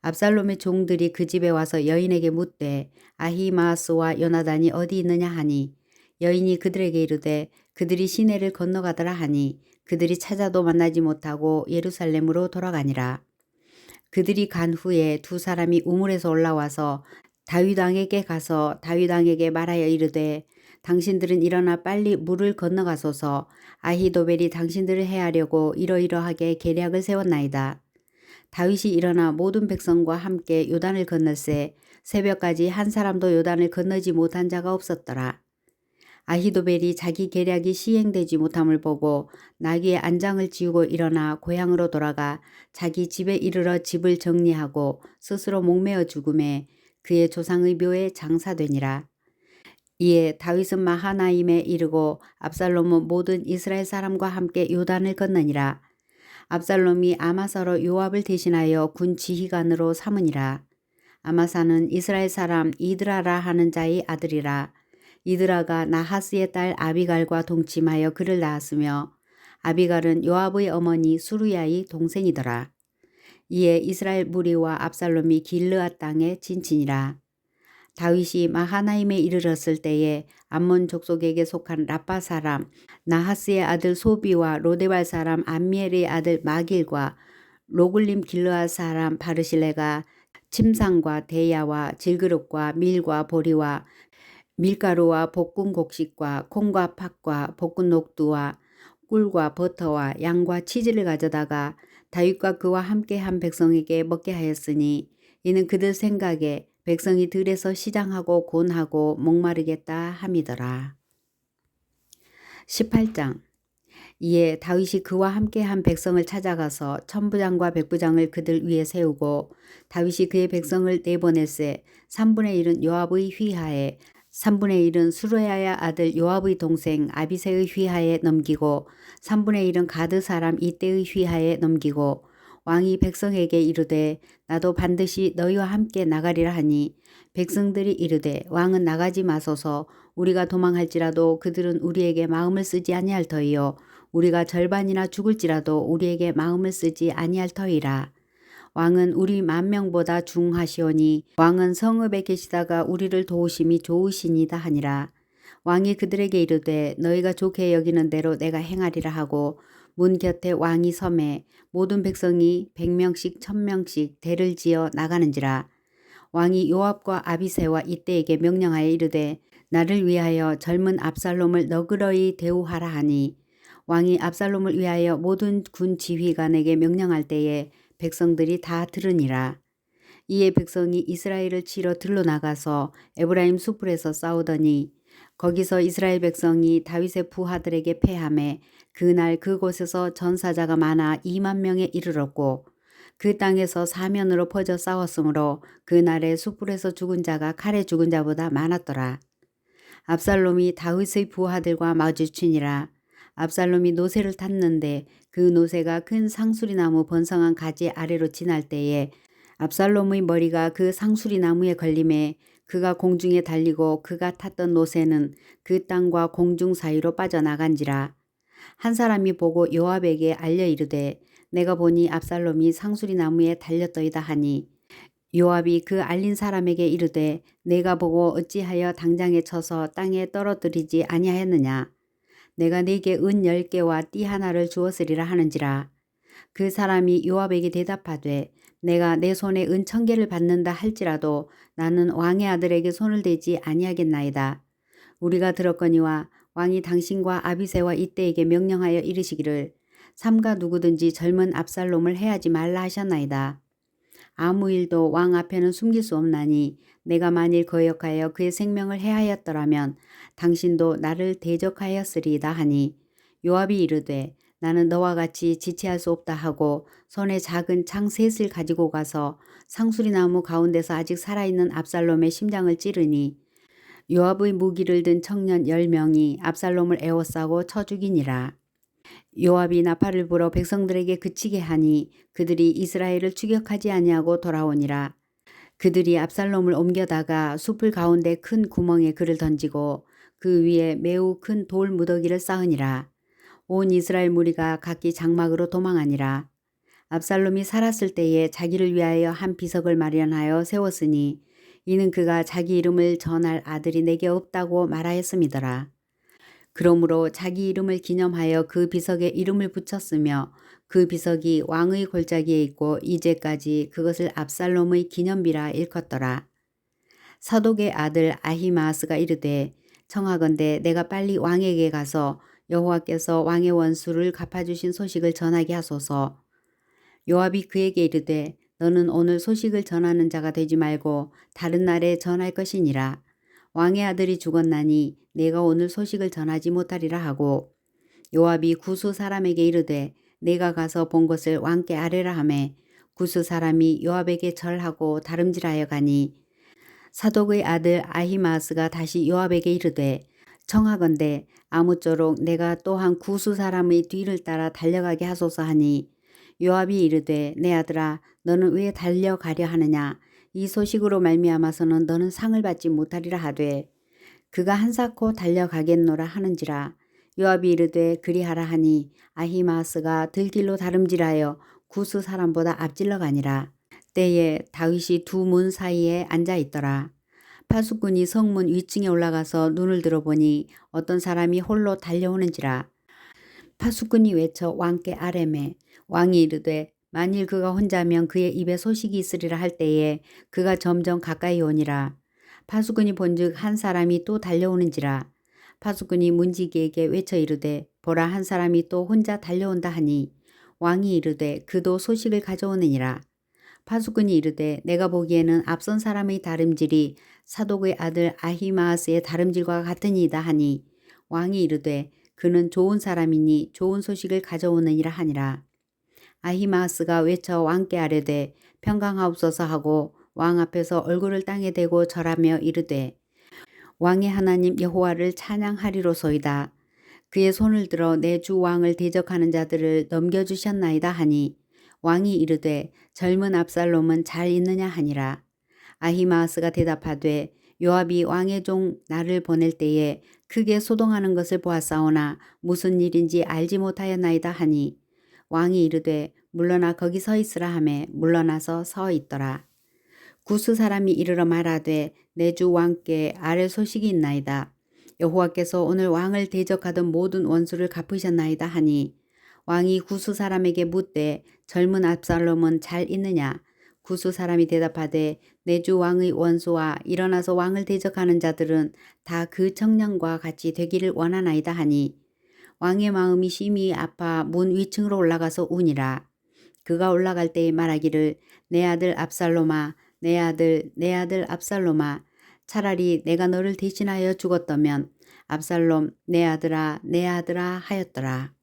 압살롬의 종들이 그 집에 와서 여인에게 묻되 아히마아스와 요나단이 어디 있느냐 하니 여인이 그들에게 이르되 그들이 시내를 건너가더라 하니 그들이 찾아도 만나지 못하고 예루살렘으로 돌아가니라. 그들이 간 후에 두 사람이 우물에서 올라와서 다윗 왕에게 가서 다윗 왕에게 말하여 이르되 당신들은 일어나 빨리 물을 건너가소서. 아히도벨이 당신들을 해하려고 이러이러하게 계략을 세웠나이다. 다윗이 일어나 모든 백성과 함께 요단을 건널세 새벽까지 한 사람도 요단을 건너지 못한 자가 없었더라. 아히도벨이 자기 계략이 시행되지 못함을 보고 나귀의 안장을 지우고 일어나 고향으로 돌아가 자기 집에 이르러 집을 정리하고 스스로 목매어 죽음에 그의 조상의 묘에 장사되니라. 이에 다윗은 마하나임에 이르고 압살롬은 모든 이스라엘 사람과 함께 요단을 건너니라. 압살롬이 아마사로 요압을 대신하여 군 지휘관으로 삼으니라. 아마사는 이스라엘 사람 이드라라 하는 자의 아들이라. 이드라가 나하스의 딸 아비갈과 동침하여 그를 낳았으며 아비갈은 요압의 어머니 수루야의 동생이더라. 이에 이스라엘 무리와 압살롬이 길르앗 땅에 진친이라. 다윗이 마하나임에 이르렀을 때에 암몬 족속에게 속한 라빠 사람 나하스의 아들 소비와 로데발 사람 암미엘의 아들 마길과 로글림 길르앗 사람 바르실레가 침상과 대야와 질그릇과 밀과 보리와 밀가루와 볶은 곡식과 콩과 팥과 볶은 녹두와 꿀과 버터와 양과 치즈를 가져다가 다윗과 그와 함께한 백성에게 먹게 하였으니 이는 그들 생각에 백성이 들에서 시장하고 곤하고 목마르겠다 함이더라. 18장. 이에 다윗이 그와 함께한 백성을 찾아가서 천부장과 백부장을 그들 위에 세우고 다윗이 그의 백성을 내보낼세 3분의 1은 요압의 휘하에 3분의 1은 수르야의 아들 요압의 동생 아비새의 휘하에 넘기고 3분의 1은 가드 사람 이때의 휘하에 넘기고 왕이 백성에게 이르되 나도 반드시 너희와 함께 나가리라 하니 백성들이 이르되 왕은 나가지 마소서. 우리가 도망할지라도 그들은 우리에게 마음을 쓰지 아니할 터이요 우리가 절반이나 죽을지라도 우리에게 마음을 쓰지 아니할 터이라. 왕은 우리 10,000명보다 중하시오니 왕은 성읍에 계시다가 우리를 도우심이 좋으시니다 하니라. 왕이 그들에게 이르되 너희가 좋게 여기는 대로 내가 행하리라 하고 문 곁에 왕이 섬에 모든 백성이 100명씩 1000명씩 대를 지어 나가는지라. 왕이 요압과 아비새와 이때에게 명령하여 이르되 나를 위하여 젊은 압살롬을 너그러이 대우하라 하니 왕이 압살롬을 위하여 모든 군 지휘관에게 명령할 때에 백성들이 다 들으니라. 이에 백성이 이스라엘을 치러 들로 나가서 에브라임 숲풀에서 싸우더니 거기서 이스라엘 백성이 다윗의 부하들에게 패하매 그날 그곳에서 전사자가 많아 20,000명에 이르렀고 그 땅에서 사면으로 퍼져 싸웠으므로 그날에 숯불에서 죽은 자가 칼에 죽은 자보다 많았더라. 압살롬이 다윗의 부하들과 마주치니라. 압살롬이 노새를 탔는데 그 노새가 큰 상수리나무 번성한 가지 아래로 지날 때에 압살롬의 머리가 그 상수리나무에 걸림에 그가 공중에 달리고 그가 탔던 노새는 그 땅과 공중 사이로 빠져나간지라. 한 사람이 보고 요압에게 알려 이르되 내가 보니 압살롬이 상수리나무에 달렸더이다 하니 요압이 그 알린 사람에게 이르되 내가 보고 어찌하여 당장에 쳐서 땅에 떨어뜨리지 아니하였느냐. 내가 네게 은 10개와 띠 하나를 주었으리라 하는지라. 그 사람이 요압에게 대답하되 내가 내 손에 은 1000개를 받는다 할지라도 나는 왕의 아들에게 손을 대지 아니하겠나이다. 우리가 들었거니와 왕이 당신과 아비새와 이때에게 명령하여 이르시기를 삼가 누구든지 젊은 압살롬을 해하지 말라 하셨나이다. 아무 일도 왕 앞에는 숨길 수 없나니 내가 만일 거역하여 그의 생명을 해하였더라면 당신도 나를 대적하였으리이다 하니 요압이 이르되 나는 너와 같이 지체할 수 없다 하고 손에 작은 창 셋을 가지고 가서 상수리나무 가운데서 아직 살아있는 압살롬의 심장을 찌르니 요압의 무기를 든 청년 10명이 압살롬을 에워싸고 쳐 죽이니라. 요압이 나팔을 불어 백성들에게 그치게 하니 그들이 이스라엘을 추격하지 아니하고 돌아오니라. 그들이 압살롬을 옮겨다가 숲을 가운데 큰 구멍에 그를 던지고 그 위에 매우 큰 돌 무더기를 쌓으니라. 온 이스라엘 무리가 각기 장막으로 도망하니라. 압살롬이 살았을 때에 자기를 위하여 한 비석을 마련하여 세웠으니 이는 그가 자기 이름을 전할 아들이 내게 없다고 말하였음이더라. 그러므로 자기 이름을 기념하여 그 비석에 이름을 붙였으며 그 비석이 왕의 골짜기에 있고 이제까지 그것을 압살롬의 기념비라 일컫더라. 사독의 아들 아히마아스가 이르되 청하건대 내가 빨리 왕에게 가서 여호와께서 왕의 원수를 갚아주신 소식을 전하게 하소서. 요압이 그에게 이르되 너는 오늘 소식을 전하는 자가 되지 말고 다른 날에 전할 것이니라. 왕의 아들이 죽었나니 내가 오늘 소식을 전하지 못하리라 하고 요압이 구스 사람에게 이르되 내가 가서 본 것을 왕께 아뢰라 하매 구스 사람이 요압에게 절하고 다름질하여 가니 사독의 아들 아히마스가 다시 요압에게 이르되 청하건대 아무쪼록 내가 또한 구스 사람의 뒤를 따라 달려가게 하소서 하니 요압이 이르되 내 아들아 너는 왜 달려가려 하느냐. 이 소식으로 말미암아서는 너는 상을 받지 못하리라 하되 그가 한사코 달려가겠노라 하는지라. 요압이 이르되 그리하라 하니 아히마스가 들길로 다름질하여 구스 사람보다 앞질러 가니라. 때에 다윗이 두 문 사이에 앉아 있더라. 파수꾼이 성문 위층에 올라가서 눈을 들어보니 어떤 사람이 홀로 달려오는지라. 파수꾼이 외쳐 왕께 아뢰매 왕이 이르되 만일 그가 혼자면 그의 입에 소식이 있으리라 할 때에 그가 점점 가까이 오니라. 파수꾼이 본즉 한 사람이 또 달려오는지라. 파수꾼이 문지기에게 외쳐 이르되 보라 한 사람이 또 혼자 달려온다 하니 왕이 이르되 그도 소식을 가져오느니라. 파수꾼이 이르되 내가 보기에는 앞선 사람의 다름질이 사독의 아들 아히마아스의 다름질과 같으니이다 하니 왕이 이르되 그는 좋은 사람이니 좋은 소식을 가져오느니라 하니라. 아히마아스가 외쳐 왕께 아뢰되 평강하옵소서 하고 왕 앞에서 얼굴을 땅에 대고 절하며 이르되 왕의 하나님 여호와를 찬양하리로소이다. 그의 손을 들어 내 주 왕을 대적하는 자들을 넘겨주셨나이다 하니 왕이 이르되 젊은 압살롬은 잘 있느냐 하니라. 아히마아스가 대답하되 요압이 왕의 종 나를 보낼 때에 크게 소동하는 것을 보았사오나 무슨 일인지 알지 못하였나이다 하니 왕이 이르되 물러나 거기 서 있으라 하매 물러나서 서 있더라. 구스 사람이 이르러 말하되 내 주 왕께 아뢰 소식이 있나이다. 여호와께서 오늘 왕을 대적하던 모든 원수를 갚으셨나이다 하니 왕이 구스 사람에게 묻되 젊은 압살롬은 잘 있느냐. 구스 사람이 대답하되 내 주 왕의 원수와 일어나서 왕을 대적하는 자들은 다 그 청년과 같이 되기를 원하나이다 하니 왕의 마음이 심히 아파 문 위층으로 올라가서 우니라. 그가 올라갈 때에 말하기를 내 아들 압살롬아 내 아들 내 아들 압살롬아 차라리 내가 너를 대신하여 죽었다면 압살롬 내 아들아 내 아들아 하였더라.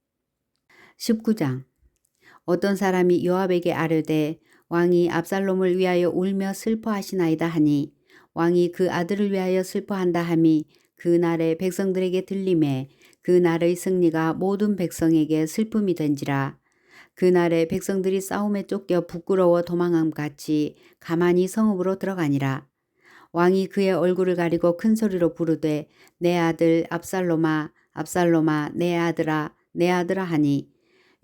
19장 어떤 사람이 요압에게 아뢰되 왕이 압살롬을 위하여 울며 슬퍼하시나이다 하니 왕이 그 아들을 위하여 슬퍼한다 함이 그 날에 백성들에게 들림에 그 날의 승리가 모든 백성에게 슬픔이 된지라. 그 날에 백성들이 싸움에 쫓겨 부끄러워 도망함 같이 가만히 성읍으로 들어가니라. 왕이 그의 얼굴을 가리고 큰 소리로 부르되 내 아들 압살롬아 압살롬아 내 아들아 내 아들아 하니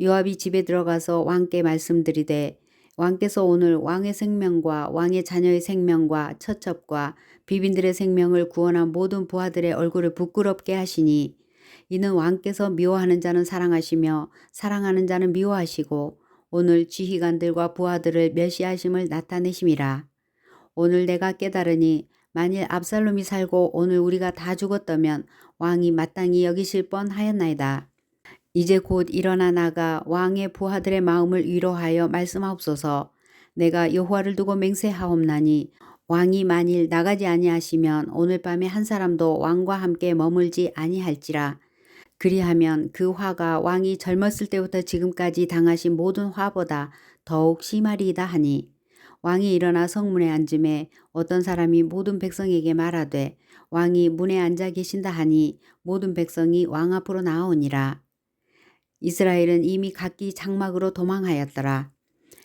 요압이 집에 들어가서 왕께 말씀드리되 왕께서 오늘 왕의 생명과 왕의 자녀의 생명과 처첩과 비빈들의 생명을 구원한 모든 부하들의 얼굴을 부끄럽게 하시니 이는 왕께서 미워하는 자는 사랑하시며 사랑하는 자는 미워하시고 오늘 지휘관들과 부하들을 멸시하심을 나타내심이라. 오늘 내가 깨달으니 만일 압살롬이 살고 오늘 우리가 다 죽었다면 왕이 마땅히 여기실 뻔하였나이다. 이제 곧 일어나 나가 왕의 부하들의 마음을 위로하여 말씀하옵소서. 내가 여호와를 두고 맹세하옵나니 왕이 만일 나가지 아니하시면 오늘 밤에 한 사람도 왕과 함께 머물지 아니할지라. 그리하면 그 화가 왕이 젊었을 때부터 지금까지 당하신 모든 화보다 더욱 심하리이다 하니 왕이 일어나 성문에 앉음에 어떤 사람이 모든 백성에게 말하되 왕이 문에 앉아 계신다 하니 모든 백성이 왕 앞으로 나아오니라. 이스라엘은 이미 각기 장막으로 도망하였더라.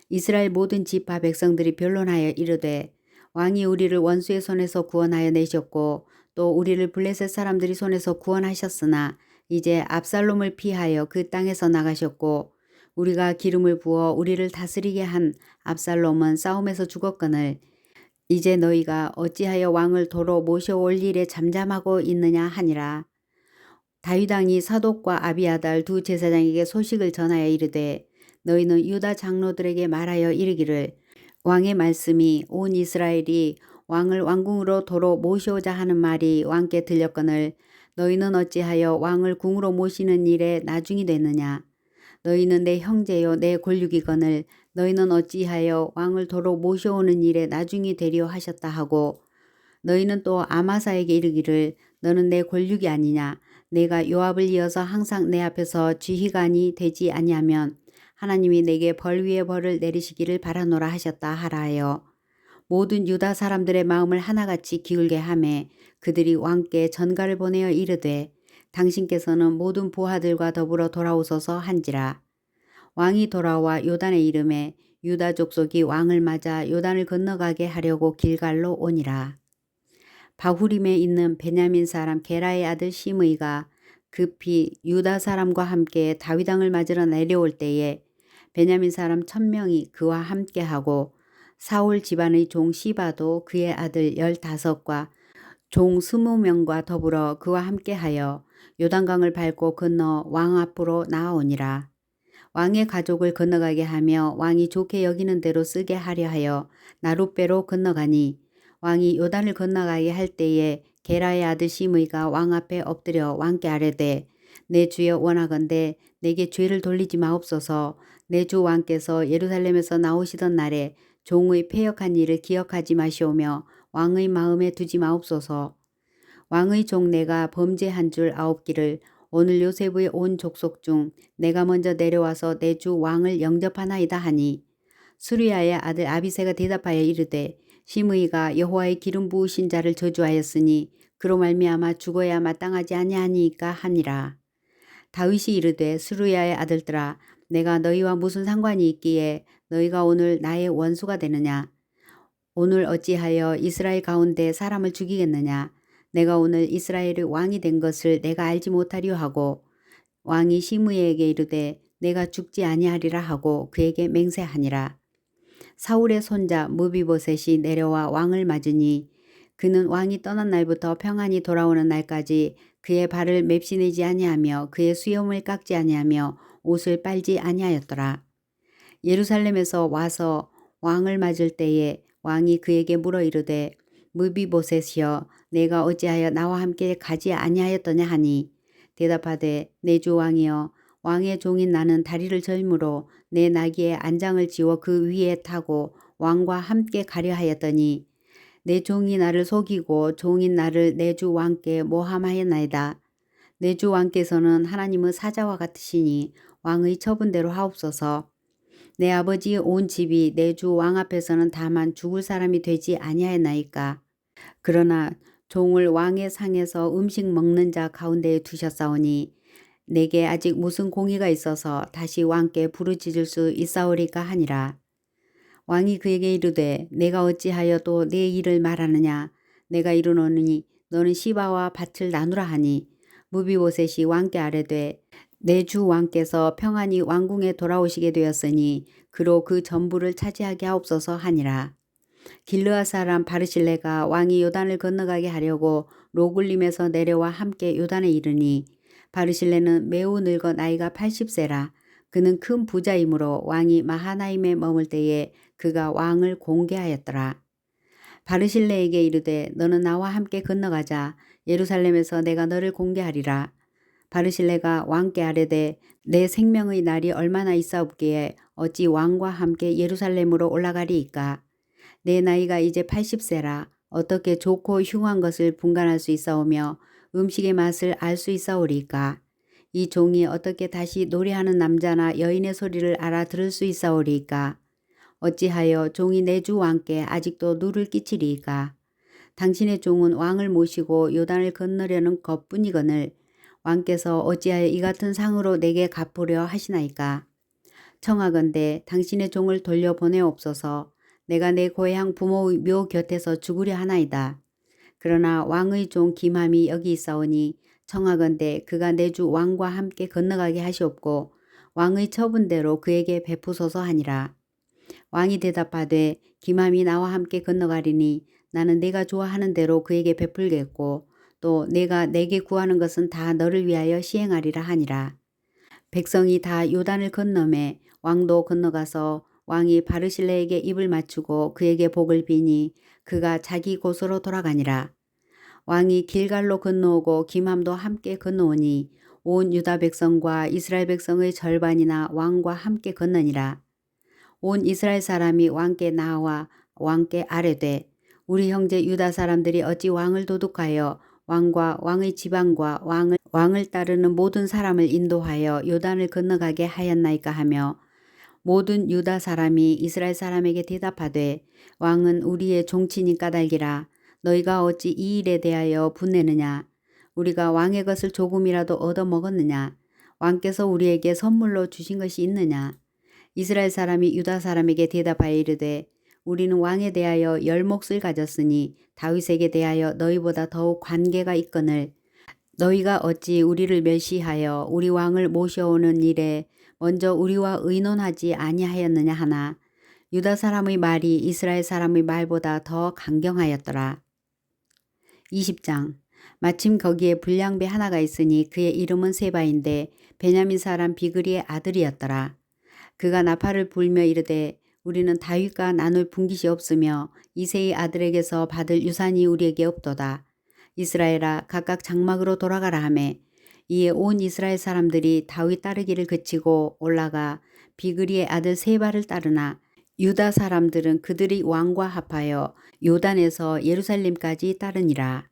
이스라엘 모든 지파 백성들이 변론하여 이르되 왕이 우리를 원수의 손에서 구원하여 내셨고 또 우리를 블레셋 사람들이 손에서 구원하셨으나 이제 압살롬을 피하여 그 땅에서 나가셨고 우리가 기름을 부어 우리를 다스리게 한 압살롬은 싸움에서 죽었거늘 이제 너희가 어찌하여 왕을 도로 모셔올 일에 잠잠하고 있느냐 하니라. 다윗 왕이 사독과 아비아달 두 제사장에게 소식을 전하여 이르되 너희는 유다 장로들에게 말하여 이르기를 왕의 말씀이 온 이스라엘이 왕을 왕궁으로 도로 모시오자 하는 말이 왕께 들렸거늘 너희는 어찌하여 왕을 궁으로 모시는 일에 나중이 됐느냐. 너희는 내 형제요 내 골육이거늘 너희는 어찌하여 왕을 도로 모셔오는 일에 나중이 되려 하셨다 하고 너희는 또 아마사에게 이르기를 너는 내 골육이 아니냐. 내가 요압을 이어서 항상 내 앞에서 지휘관이 되지 아니하면 하나님이 내게 벌 위에 벌을 내리시기를 바라노라 하셨다 하라 하여 모든 유다 사람들의 마음을 하나같이 기울게 하매 그들이 왕께 전가를 보내어 이르되 당신께서는 모든 부하들과 더불어 돌아오소서 한지라. 왕이 돌아와 요단에 이름에 유다 족속이 왕을 맞아 요단을 건너가게 하려고 길갈로 오니라. 바후림에 있는 베냐민 사람 게라의 아들 시므이가 급히 유다 사람과 함께 다윗 왕을 맞으러 내려올 때에 베냐민 사람 1000명이 그와 함께하고 사울 집안의 종 시바도 그의 아들 15과 종 20명과 더불어 그와 함께하여 요단강을 밟고 건너 왕 앞으로 나아오니라. 왕의 가족을 건너가게 하며 왕이 좋게 여기는 대로 쓰게 하려 하여 나룻배로 건너가니 왕이 요단을 건너가게 할 때에 게라의 아들 시므이가 왕 앞에 엎드려 왕께 아뢰되 내 주여 원하건대 내게 죄를 돌리지 마옵소서. 내 주 왕께서 예루살렘에서 나오시던 날에 종의 패역한 일을 기억하지 마시오며 왕의 마음에 두지 마옵소서. 왕의 종 내가 범죄한 줄 아옵기를 오늘 요셉의 온 족속 중 내가 먼저 내려와서 내 주 왕을 영접하나이다 하니 수리야의 아들 아비새가 대답하여 이르되 시므이가 여호와의 기름 부으신 자를 저주하였으니 그로 말미암아 죽어야 마땅하지 아니하니까 하니라. 다윗이 이르되 수르야의 아들들아 내가 너희와 무슨 상관이 있기에 너희가 오늘 나의 원수가 되느냐. 오늘 어찌하여 이스라엘 가운데 사람을 죽이겠느냐. 내가 오늘 이스라엘의 왕이 된 것을 내가 알지 못하려 하고 왕이 시므이에게 이르되 내가 죽지 아니하리라 하고 그에게 맹세하니라. 사울의 손자 무비보셋이 내려와 왕을 맞으니 그는 왕이 떠난 날부터 평안히 돌아오는 날까지 그의 발을 맵시내지 아니하며 그의 수염을 깎지 아니하며 옷을 빨지 아니하였더라. 예루살렘에서 와서 왕을 맞을 때에 왕이 그에게 물어 이르되 무비보셋이여 내가 어찌하여 나와 함께 가지 아니하였더냐 하니 대답하되 내 주 왕이여 왕의 종인 나는 다리를 절므로 내 나귀에 안장을 지워 그 위에 타고 왕과 함께 가려 하였더니 내 종이 나를 속이고 종인 나를 내 주 왕께 모함하였나이다. 내 주 왕께서는 하나님의 사자와 같으시니 왕의 처분대로 하옵소서. 내 아버지의 온 집이 내 주 왕 앞에서는 다만 죽을 사람이 되지 아니하였나이까. 그러나 종을 왕의 상에서 음식 먹는 자 가운데에 두셨사오니 내게 아직 무슨 공의가 있어서 다시 왕께 부르짖을 수 있사오리까 하니라. 왕이 그에게 이르되 내가 어찌하여 또 내 일을 말하느냐. 내가 이르노니 너는 시바와 밭을 나누라 하니 무비보셋이 왕께 아뢰되 내 주 왕께서 평안히 왕궁에 돌아오시게 되었으니 그로 그 전부를 차지하게 하옵소서 하니라. 길르앗 사람 바르실레가 왕이 요단을 건너가게 하려고 로굴림에서 내려와 함께 요단에 이르니 바르실레는 매우 늙어 나이가 80세라. 그는 큰 부자이므로 왕이 마하나임에 머물 때에 그가 왕을 공개하였더라. 바르실레에게 이르되 너는 나와 함께 건너가자. 예루살렘에서 내가 너를 공개하리라. 바르실레가 왕께 아뢰되 내 생명의 날이 얼마나 있사옵기에 어찌 왕과 함께 예루살렘으로 올라가리이까. 내 나이가 이제 80세라. 어떻게 좋고 흉한 것을 분간할 수 있사오며 음식의 맛을 알 수 있사오리이까. 이 종이 어떻게 다시 노래하는 남자나 여인의 소리를 알아들을 수 있사오리이까. 어찌하여 종이 내 주 왕께 아직도 누를 끼치리이까. 당신의 종은 왕을 모시고 요단을 건너려는 것뿐이거늘 왕께서 어찌하여 이 같은 상으로 내게 갚으려 하시나이까. 청하건대 당신의 종을 돌려보내옵소서. 내가 내 고향 부모의 묘 곁에서 죽으려 하나이다. 그러나 왕의 종 김함이 여기 있사오니 청하건대 그가 내 주 왕과 함께 건너가게 하시옵고 왕의 처분대로 그에게 베푸소서 하니라. 왕이 대답하되 김함이 나와 함께 건너가리니 나는 내가 좋아하는 대로 그에게 베풀겠고 또 내가 내게 구하는 것은 다 너를 위하여 시행하리라 하니라. 백성이 다 요단을 건너매 왕도 건너가서 왕이 바르실레에게 입을 맞추고 그에게 복을 비니 그가 자기 곳으로 돌아가니라. 왕이 길갈로 건너오고 김함도 함께 건너오니 온 유다 백성과 이스라엘 백성의 절반이나 왕과 함께 건너니라. 온 이스라엘 사람이 왕께 나와 왕께 아뢰되 우리 형제 유다 사람들이 어찌 왕을 도둑하여 왕과 왕의 지방과 왕을 따르는 모든 사람을 인도하여 요단을 건너가게 하였나이까 하며 모든 유다 사람이 이스라엘 사람에게 대답하되 왕은 우리의 종친이 까닭이라. 너희가 어찌 이 일에 대하여 분내느냐. 우리가 왕의 것을 조금이라도 얻어먹었느냐. 왕께서 우리에게 선물로 주신 것이 있느냐. 이스라엘 사람이 유다 사람에게 대답하여 이르되 우리는 왕에 대하여 열 몫을 가졌으니 다윗에게 대하여 너희보다 더욱 관계가 있거늘 너희가 어찌 우리를 멸시하여 우리 왕을 모셔오는 일에 먼저 우리와 의논하지 아니하였느냐 하나 유다 사람의 말이 이스라엘 사람의 말보다 더 강경하였더라. 20장 마침 거기에 불량배 하나가 있으니 그의 이름은 세바인데 베냐민 사람 비그리의 아들이었더라. 그가 나팔을 불며 이르되 우리는 다윗과 나눌 분깃이 없으며 이새의 아들에게서 받을 유산이 우리에게 없도다. 이스라엘아 각각 장막으로 돌아가라 하매 이에 온 이스라엘 사람들이 다윗 따르기를 그치고 올라가 비그리의 아들 세바를 따르나 유다 사람들은 그들이 왕과 합하여 요단에서 예루살렘까지 따르니라.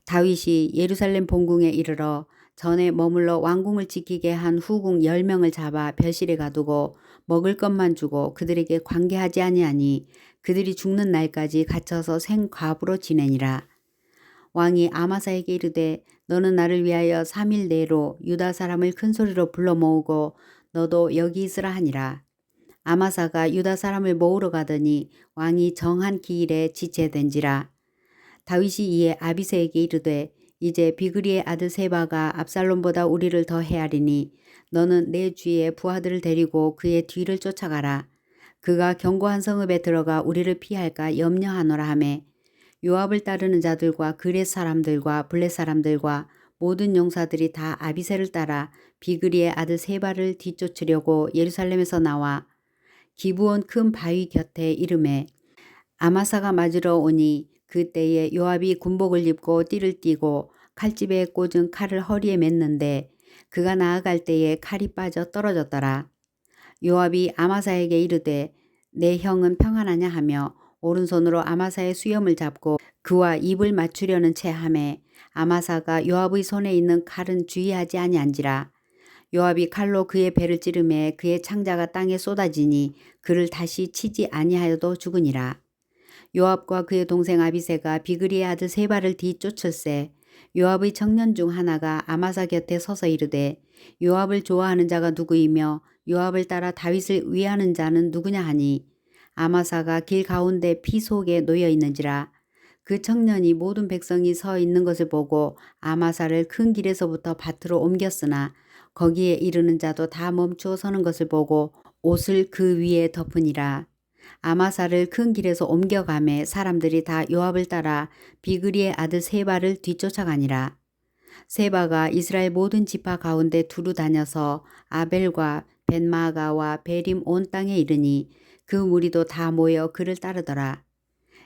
다윗이 예루살렘 본궁에 이르러 전에 머물러 왕궁을 지키게 한 후궁 10명을 잡아 벼실에 가두고 먹을 것만 주고 그들에게 관계하지 아니하니 그들이 죽는 날까지 갇혀서 생과부로 지내니라. 왕이 아마사에게 이르되 너는 나를 위하여 3일 내로 유다 사람을 큰 소리로 불러 모으고 너도 여기 있으라 하니라. 아마사가 유다 사람을 모으러 가더니 왕이 정한 기일에 지체된지라. 다윗이 이에 아비새에게 이르되 이제 비그리의 아들 세바가 압살롬보다 우리를 더 헤아리니 너는 내 주위에 부하들을 데리고 그의 뒤를 쫓아가라. 그가 견고한 성읍에 들어가 우리를 피할까 염려하노라 하매 요압을 따르는 자들과 그렛 사람들과 블렛 사람들과 모든 용사들이 다 아비새를 따라 비그리의 아들 세바를 뒤쫓으려고 예루살렘에서 나와 기브온 큰 바위 곁에 이르매 아마사가 맞으러 오니 그때에 요압이 군복을 입고 띠를 띠고 칼집에 꽂은 칼을 허리에 맸는데 그가 나아갈 때에 칼이 빠져 떨어졌더라. 요압이 아마사에게 이르되 내 형은 평안하냐 하며 오른손으로 아마사의 수염을 잡고 그와 입을 맞추려는 채 하매 아마사가 요압의 손에 있는 칼은 주의하지 아니한지라. 요압이 칼로 그의 배를 찌르매 그의 창자가 땅에 쏟아지니 그를 다시 치지 아니하여도 죽으니라. 요압과 그의 동생 아비새가 비그리의 아들 세바를 뒤쫓을세. 요압의 청년 중 하나가 아마사 곁에 서서 이르되 요압을 좋아하는 자가 누구이며 요압을 따라 다윗을 위하는 자는 누구냐 하니 아마사가 길 가운데 피 속에 놓여 있는지라. 그 청년이 모든 백성이 서 있는 것을 보고 아마사를 큰 길에서부터 밭으로 옮겼으나 거기에 이르는 자도 다 멈추어 서는 것을 보고 옷을 그 위에 덮으니라. 아마사를 큰 길에서 옮겨가매 사람들이 다 요압을 따라 비그리의 아들 세바를 뒤쫓아가니라. 세바가 이스라엘 모든 지파 가운데 두루 다녀서 아벨과 벤마가와 베림 온 땅에 이르니 그 무리도 다 모여 그를 따르더라.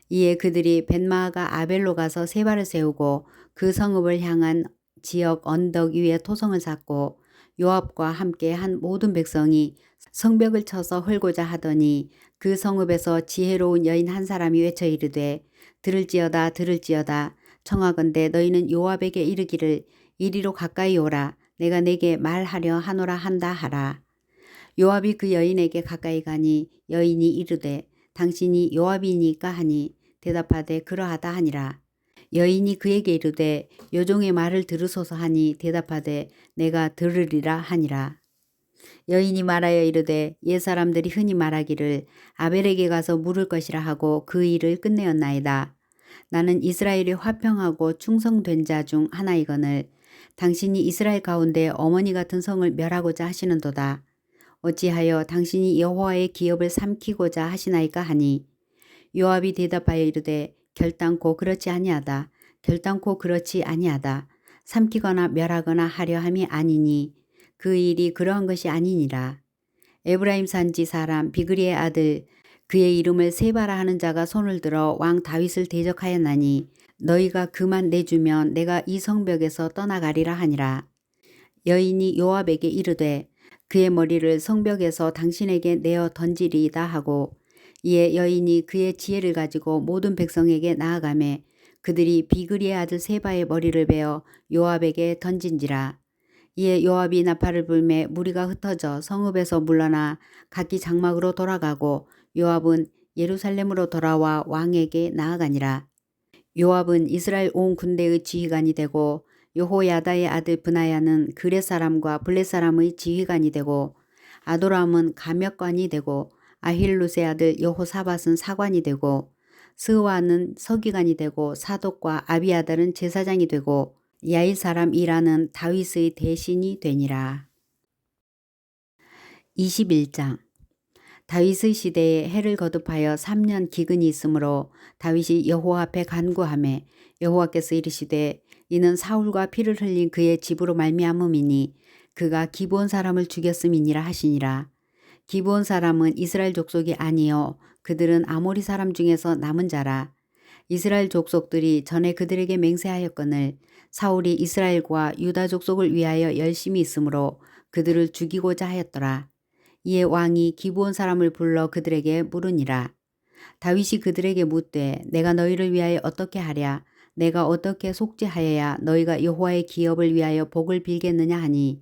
이에 그들이 벤마가 아벨로 가서 세바를 세우고 그 성읍을 향한 지역 언덕 위에 토성을 쌓고 요압과 함께 한 모든 백성이 성벽을 쳐서 헐고자 하더니 그 성읍에서 지혜로운 여인 한 사람이 외쳐 이르되 들을지어다 들을지어다 청하건대 너희는 요압에게 이르기를 이리로 가까이 오라 내가 내게 말하려 하노라 한다 하라. 요압이 그 여인에게 가까이 가니 여인이 이르되 당신이 요압이니까 하니 대답하되 그러하다 하니라. 여인이 그에게 이르되 요종의 말을 들으소서 하니 대답하되 내가 들으리라 하니라. 여인이 말하여 이르되 옛사람들이 흔히 말하기를 아벨에게 가서 물을 것이라 하고 그 일을 끝내었나이다. 나는 이스라엘이 화평하고 충성된 자 중 하나이거늘 당신이 이스라엘 가운데 어머니 같은 성을 멸하고자 하시는도다. 어찌하여 당신이 여호와의 기업을 삼키고자 하시나이까 하니 요압이 대답하여 이르되 결단코 그렇지 아니하다. 결단코 그렇지 아니하다. 삼키거나 멸하거나 하려 함이 아니니 그 일이 그러한 것이 아니니라. 에브라임 산지 사람 비그리의 아들 그의 이름을 세바라 하는 자가 손을 들어 왕 다윗을 대적하였나니 너희가 그만 내주면 내가 이 성벽에서 떠나가리라 하니라. 여인이 요압에게 이르되 그의 머리를 성벽에서 당신에게 내어 던지리이다 하고 이에 여인이 그의 지혜를 가지고 모든 백성에게 나아가매 그들이 비그리의 아들 세바의 머리를 베어 요압에게 던진지라. 이에 요압이 나팔을 불매 무리가 흩어져 성읍에서 물러나 각기 장막으로 돌아가고 요압은 예루살렘으로 돌아와 왕에게 나아가니라. 요압은 이스라엘 온 군대의 지휘관이 되고 여호야다의 아들 브나야는 그렛 사람과 블렛 사람의 지휘관이 되고 아도람은 감역관이 되고 아힐루스의 아들 여호사밧은 사관이 되고 스와는 서기관이 되고 사독과 아비아달은 제사장이 되고 야일 사람 이라는 다윗의 대신이 되니라. 21장 다윗의 시대에 해를 거듭하여 3년 기근이 있으므로 다윗이 여호와 앞에 간구하매 여호와께서 이르시되 이는 사울과 피를 흘린 그의 집으로 말미암음이니 그가 기브온 사람을 죽였음이니라 하시니라. 기브온 사람은 이스라엘 족속이 아니요 그들은 아모리 사람 중에서 남은 자라. 이스라엘 족속들이 전에 그들에게 맹세하였거늘 사울이 이스라엘과 유다 족속을 위하여 열심히 있으므로 그들을 죽이고자 하였더라. 이에 왕이 기브온 사람을 불러 그들에게 물으니라. 다윗이 그들에게 묻되 내가 너희를 위하여 어떻게 하랴 내가 어떻게 속죄하여야 너희가 여호와의 기업을 위하여 복을 빌겠느냐 하니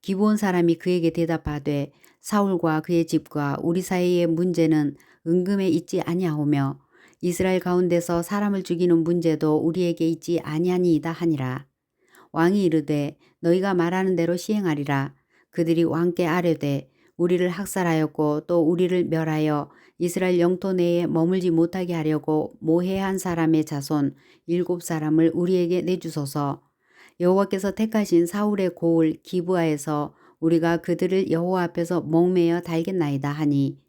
기브온 사람이 그에게 대답하되 사울과 그의 집과 우리 사이의 문제는 은금에 있지 아니하오며 이스라엘 가운데서 사람을 죽이는 문제도 우리에게 있지 아니하니이다 하니라. 왕이 이르되 너희가 말하는 대로 시행하리라. 그들이 왕께 아뢰되 우리를 학살하였고 또 우리를 멸하여 이스라엘 영토 내에 머물지 못하게 하려고 모해한 사람의 자손 7사람을 우리에게 내주소서. 여호와께서 택하신 사울의 고을 기브아에서 우리가 그들을 여호와 앞에서 목매어 달겠나이다 하니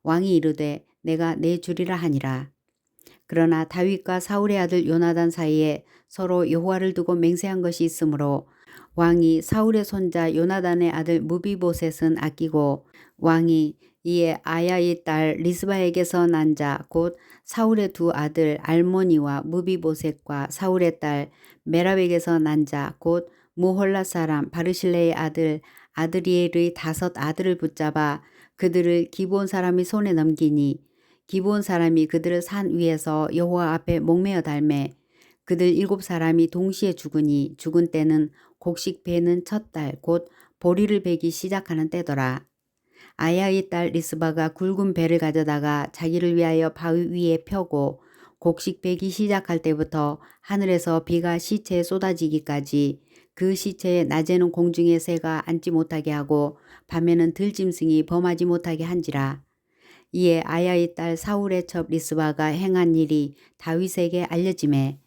왕이 이르되 내가 내주리라 하니라. 그러나 다윗과 사울의 아들 요나단 사이에 서로 여호와를 두고 맹세한 것이 있으므로 왕이 사울의 손자 요나단의 아들 무비보셋은 아끼고 왕이 이에 아야의 딸 리스바에게서 난 자 곧 사울의 두 아들 알모니와 무비보셋과 사울의 딸 메랍에게서 난 자 곧 무홀라 사람 바르실레의 아들 아드리엘의 5 아들을 붙잡아 그들을 기브온 사람의 손에 넘기니 기브온 사람이 그들을 산 위에서 여호와 앞에 목매어 달매 그들 7사람이 동시에 죽으니 죽은 때는 곡식 베는 첫 달 곧 보리를 베기 시작하는 때더라. 아야의 딸 리스바가 굵은 배를 가져다가 자기를 위하여 바위 위에 펴고 곡식 베기 시작할 때부터 하늘에서 비가 시체에 쏟아지기까지 그 시체에 낮에는 공중의 새가 앉지 못하게 하고 밤에는 들짐승이 범하지 못하게 한지라. 이에 아야의 딸 사울의 첩 리스바가 행한 일이 다윗에게 알려지매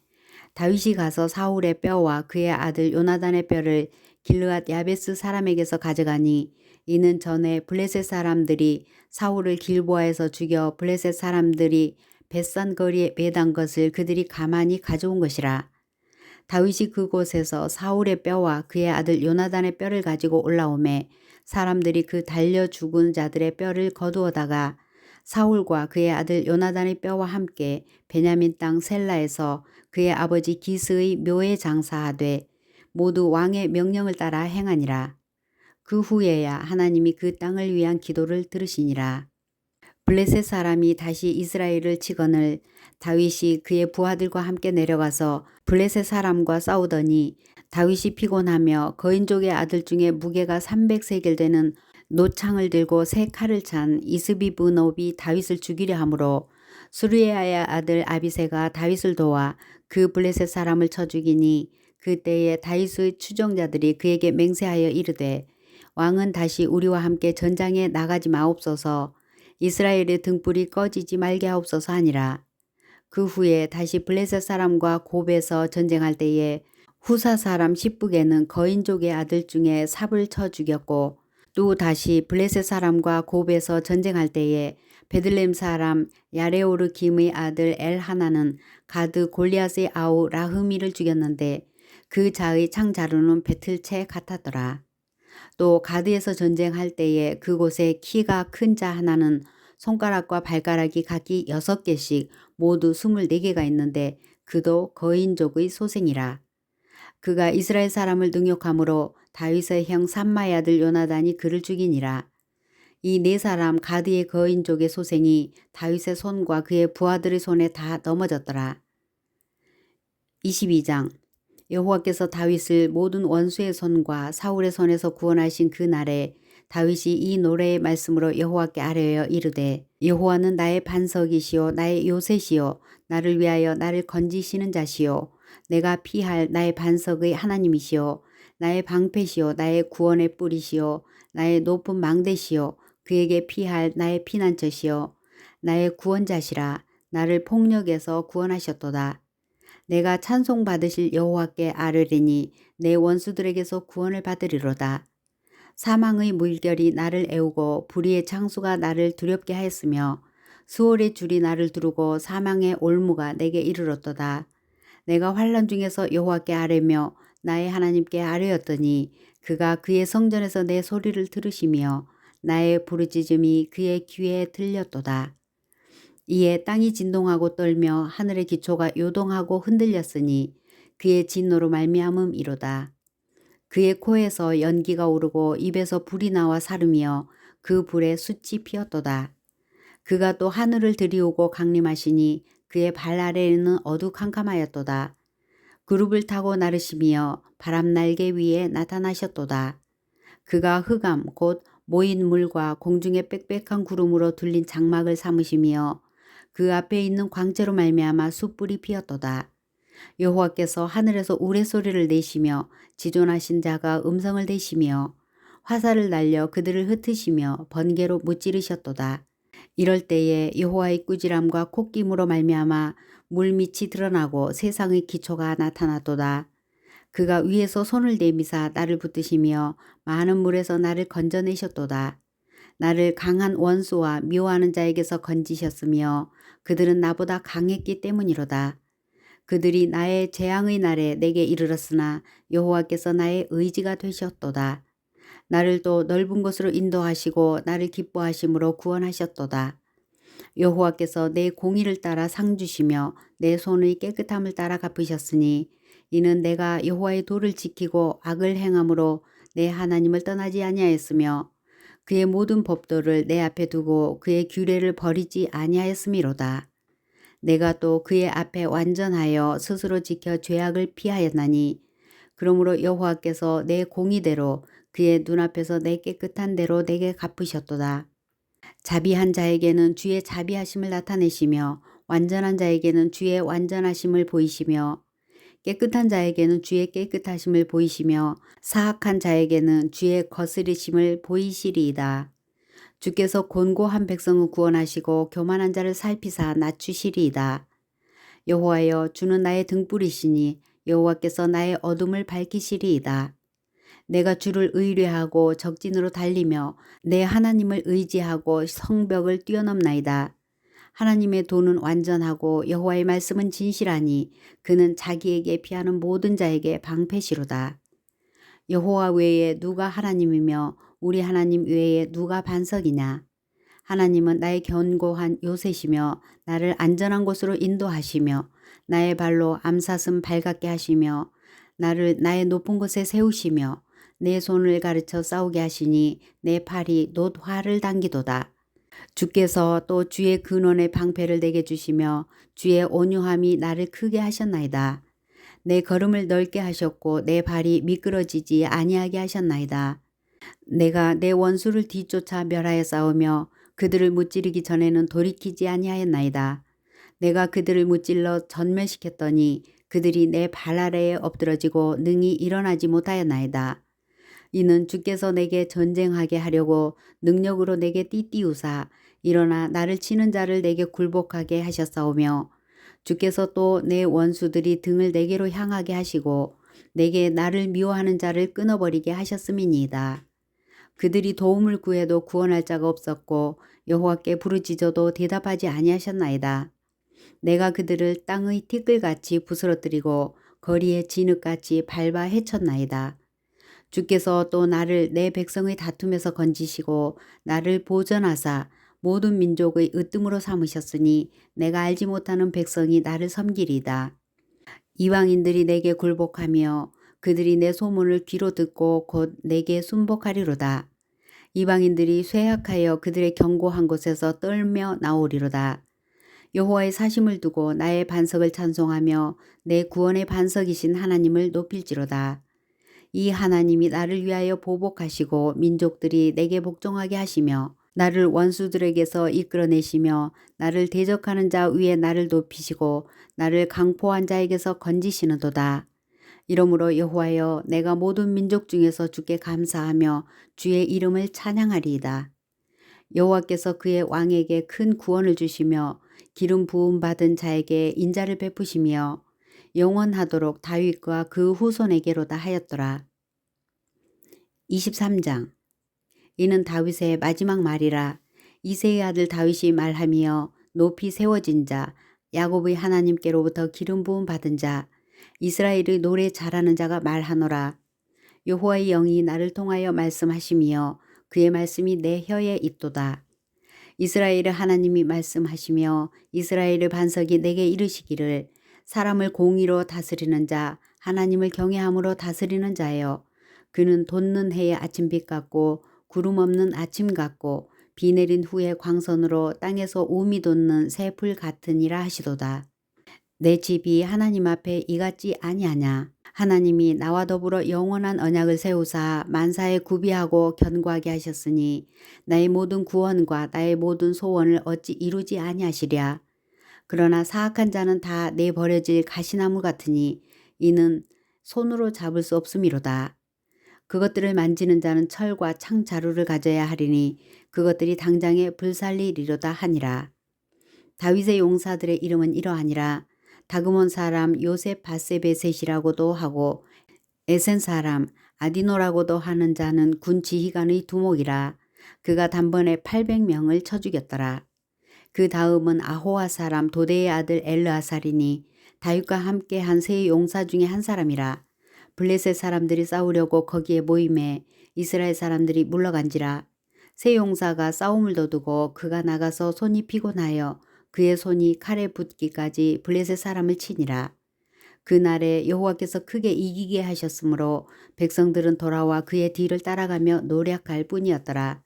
다윗이 가서 사울의 뼈와 그의 아들 요나단의 뼈를 길르앗 야베스 사람에게서 가져가니 이는 전에 블레셋 사람들이 사울을 길보아에서 죽여 블레셋 사람들이 벳산 거리에 매단 것을 그들이 가만히 가져온 것이라. 다윗이 그곳에서 사울의 뼈와 그의 아들 요나단의 뼈를 가지고 올라오매 사람들이 그 달려 죽은 자들의 뼈를 거두어다가 사울과 그의 아들 요나단의 뼈와 함께 베냐민 땅 셀라에서 그의 아버지 기스의 묘에 장사하되 모두 왕의 명령을 따라 행하니라. 그 후에야 하나님이 그 땅을 위한 기도를 들으시니라. 블레셋 사람이 다시 이스라엘을 치거늘 다윗이 그의 부하들과 함께 내려가서 블레셋 사람과 싸우더니 다윗이 피곤하며 거인족의 아들 중에 무게가 300세겔 되는 노창을 들고 세 칼을 찬 이스비브노비 다윗을 죽이려 하므로 수르야의 아들 아비새가 다윗을 도와 그 블레셋 사람을 쳐 죽이니 그때에 다윗의 추종자들이 그에게 맹세하여 이르되 왕은 다시 우리와 함께 전장에 나가지 마옵소서 이스라엘의 등불이 꺼지지 말게 하옵소서 하니라. 그 후에 다시 블레셋 사람과 곱에서 전쟁할 때에 후사 사람 십북에는 거인족의 아들 중에 삽을 쳐 죽였고 또 다시 블레셋 사람과 곱에서 전쟁할 때에 베들레헴 사람 야레오르 김의 아들 엘하나는 가드 골리앗의 아우 라흐미를 죽였는데 그 자의 창자루는 배틀채 같았더라. 또 가드에서 전쟁할 때에 그곳에 키가 큰 자 하나는 손가락과 발가락이 각기 6개씩 모두 24개가 있는데 그도 거인족의 소생이라. 그가 이스라엘 사람을 능욕함으로 다윗의 형 삼마의 아들 요나단이 그를 죽이니라. 이 네 사람 가드의 거인족의 소생이 다윗의 손과 그의 부하들의 손에 다 넘어졌더라. 22장 여호와께서 다윗을 모든 원수의 손과 사울의 손에서 구원하신 그 날에 다윗이 이 노래의 말씀으로 여호와께 아뢰어 이르되 여호와는 나의 반석이시요 나의 요새시요 나를 위하여 나를 건지시는 자시요 내가 피할 나의 반석의 하나님이시요 나의 방패시요 나의 구원의 뿌리시요 나의 높은 망대시요 그에게 피할 나의 피난처시요 나의 구원자시라 나를 폭력에서 구원하셨도다. 내가 찬송받으실 여호와께 아뢰리니 내 원수들에게서 구원을 받으리로다. 사망의 물결이 나를 애우고 불의의 창수가 나를 두렵게 하였으며 수월의 줄이 나를 두르고 사망의 올무가 내게 이르렀도다. 내가 환난 중에서 여호와께 아뢰며 나의 하나님께 아뢰었더니 그가 그의 성전에서 내 소리를 들으시며 나의 부르짖음이 그의 귀에 들렸도다. 이에 땅이 진동하고 떨며 하늘의 기초가 요동하고 흔들렸으니 그의 진노로 말미암음이로다. 그의 코에서 연기가 오르고 입에서 불이 나와 사르며 그 불에 숯이 피었도다. 그가 또 하늘을 들이오고 강림하시니 그의 발 아래에는 어두캄캄하였도다. 그룹을 타고 나르시며 바람 날개 위에 나타나셨도다. 그가 흑암 곧 모인 물과 공중의 빽빽한 구름으로 둘린 장막을 삼으시며 그 앞에 있는 광채로 말미암아 숯불이 피었도다. 여호와께서 하늘에서 우레소리를 내시며 지존하신 자가 음성을 대시며 화살을 날려 그들을 흩으시며 번개로 무찌르셨도다. 이럴 때에 여호와의 꾸지람과 콧김으로 말미암아 물밑이 드러나고 세상의 기초가 나타났도다. 그가 위에서 손을 내미사 나를 붙드시며 많은 물에서 나를 건져내셨도다. 나를 강한 원수와 미워하는 자에게서 건지셨으며 그들은 나보다 강했기 때문이로다. 그들이 나의 재앙의 날에 내게 이르렀으나 여호와께서 나의 의지가 되셨도다. 나를 또 넓은 곳으로 인도하시고 나를 기뻐하심으로 구원하셨도다. 여호와께서 내 공의를 따라 상 주시며 내 손의 깨끗함을 따라 갚으셨으니 이는 내가 여호와의 도를 지키고 악을 행함으로 내 하나님을 떠나지 아니하였으며 그의 모든 법도를 내 앞에 두고 그의 규례를 버리지 아니하였음이로다. 내가 또 그의 앞에 완전하여 스스로 지켜 죄악을 피하였나니 그러므로 여호와께서 내 공의대로 그의 눈앞에서 내 깨끗한 대로 내게 갚으셨도다. 자비한 자에게는 주의 자비하심을 나타내시며 완전한 자에게는 주의 완전하심을 보이시며 깨끗한 자에게는 주의 깨끗하심을 보이시며 사악한 자에게는 주의 거스리심을 보이시리이다. 주께서 곤고한 백성을 구원하시고 교만한 자를 살피사 낮추시리이다. 여호와여, 주는 나의 등불이시니 여호와께서 나의 어둠을 밝히시리이다. 내가 주를 의뢰하고 적진으로 달리며 내 하나님을 의지하고 성벽을 뛰어넘나이다. 하나님의 도는 완전하고 여호와의 말씀은 진실하니 그는 자기에게 피하는 모든 자에게 방패시로다. 여호와 외에 누가 하나님이며 우리 하나님 외에 누가 반석이냐. 하나님은 나의 견고한 요새시며 나를 안전한 곳으로 인도하시며 나의 발로 암사슴 발같게 하시며 나를 나의 높은 곳에 세우시며 내 손을 가르쳐 싸우게 하시니 내 팔이 놋 활을 당기도다. 주께서 또 주의 근원의 방패를 내게 주시며 주의 온유함이 나를 크게 하셨나이다. 내 걸음을 넓게 하셨고 내 발이 미끄러지지 아니하게 하셨나이다. 내가 내 원수를 뒤쫓아 멸하여 싸우며 그들을 무찌르기 전에는 돌이키지 아니하였나이다. 내가 그들을 무찔러 전멸시켰더니 그들이 내 발 아래에 엎드러지고 능히 일어나지 못하였나이다. 이는 주께서 내게 전쟁하게 하려고 능력으로 내게 띠띠우사 일어나 나를 치는 자를 내게 굴복하게 하셨사오며 주께서 또 내 원수들이 등을 내게로 향하게 하시고 내게 나를 미워하는 자를 끊어버리게 하셨음이니이다. 그들이 도움을 구해도 구원할 자가 없었고 여호와께 부르짖어도 대답하지 아니하셨나이다. 내가 그들을 땅의 티끌같이 부스러뜨리고 거리의 진흙같이 밟아 헤쳤나이다. 주께서 또 나를 내 백성의 다툼에서 건지시고 나를 보전하사 모든 민족의 으뜸으로 삼으셨으니 내가 알지 못하는 백성이 나를 섬기리이다. 이방인들이 내게 굴복하며 그들이 내 소문을 귀로 듣고 곧 내게 순복하리로다. 이방인들이 쇠약하여 그들의 견고한 곳에서 떨며 나오리로다. 여호와의 사심을 두고 나의 반석을 찬송하며 내 구원의 반석이신 하나님을 높일지로다. 이 하나님이 나를 위하여 보복하시고 민족들이 내게 복종하게 하시며 나를 원수들에게서 이끌어내시며 나를 대적하는 자 위에 나를 높이시고 나를 강포한 자에게서 건지시는도다. 이러므로 여호와여, 내가 모든 민족 중에서 주께 감사하며 주의 이름을 찬양하리이다. 여호와께서 그의 왕에게 큰 구원을 주시며 기름 부음 받은 자에게 인자를 베푸시며 영원하도록 다윗과 그 후손에게로다 하였더라. 23장. 이는 다윗의 마지막 말이라. 이새의 아들 다윗이 말하며 높이 세워진 자, 야곱의 하나님께로부터 기름 부음 받은 자, 이스라엘의 노래 잘하는 자가 말하노라. 여호와의 영이 나를 통하여 말씀하시며 그의 말씀이 내 혀에 있도다. 이스라엘의 하나님이 말씀하시며 이스라엘의 반석이 내게 이르시기를 사람을 공의로 다스리는 자, 하나님을 경외함으로 다스리는 자여. 그는 돋는 해의 아침빛 같고 구름 없는 아침 같고 비 내린 후에 광선으로 땅에서 우미 돋는 새풀 같으니라 하시도다. 내 집이 하나님 앞에 이같지 아니하냐. 하나님이 나와 더불어 영원한 언약을 세우사 만사에 구비하고 견고하게 하셨으니 나의 모든 구원과 나의 모든 소원을 어찌 이루지 아니하시랴. 그러나 사악한 자는 다 내버려질 가시나무 같으니 이는 손으로 잡을 수 없음이로다. 그것들을 만지는 자는 철과 창자루를 가져야 하리니 그것들이 당장에 불살리리로다 하니라. 다윗의 용사들의 이름은 이러하니라. 다그몬 사람 요셉 바세베셋이라고도 하고 에센 사람 아디노라고도 하는 자는 군 지휘관의 두목이라. 그가 단번에 800명을 쳐 죽였더라. 그 다음은 아호와 사람 도대의 아들 엘르아살이니 다윗과 함께 한 세 용사 중에 한 사람이라. 블레셋 사람들이 싸우려고 거기에 모임에 이스라엘 사람들이 물러간지라. 세 용사가 싸움을 도두고 그가 나가서 손이 피곤하여 그의 손이 칼에 붙기까지 블레셋 사람을 치니라. 그날에 여호와께서 크게 이기게 하셨으므로 백성들은 돌아와 그의 뒤를 따라가며 노력할 뿐이었더라.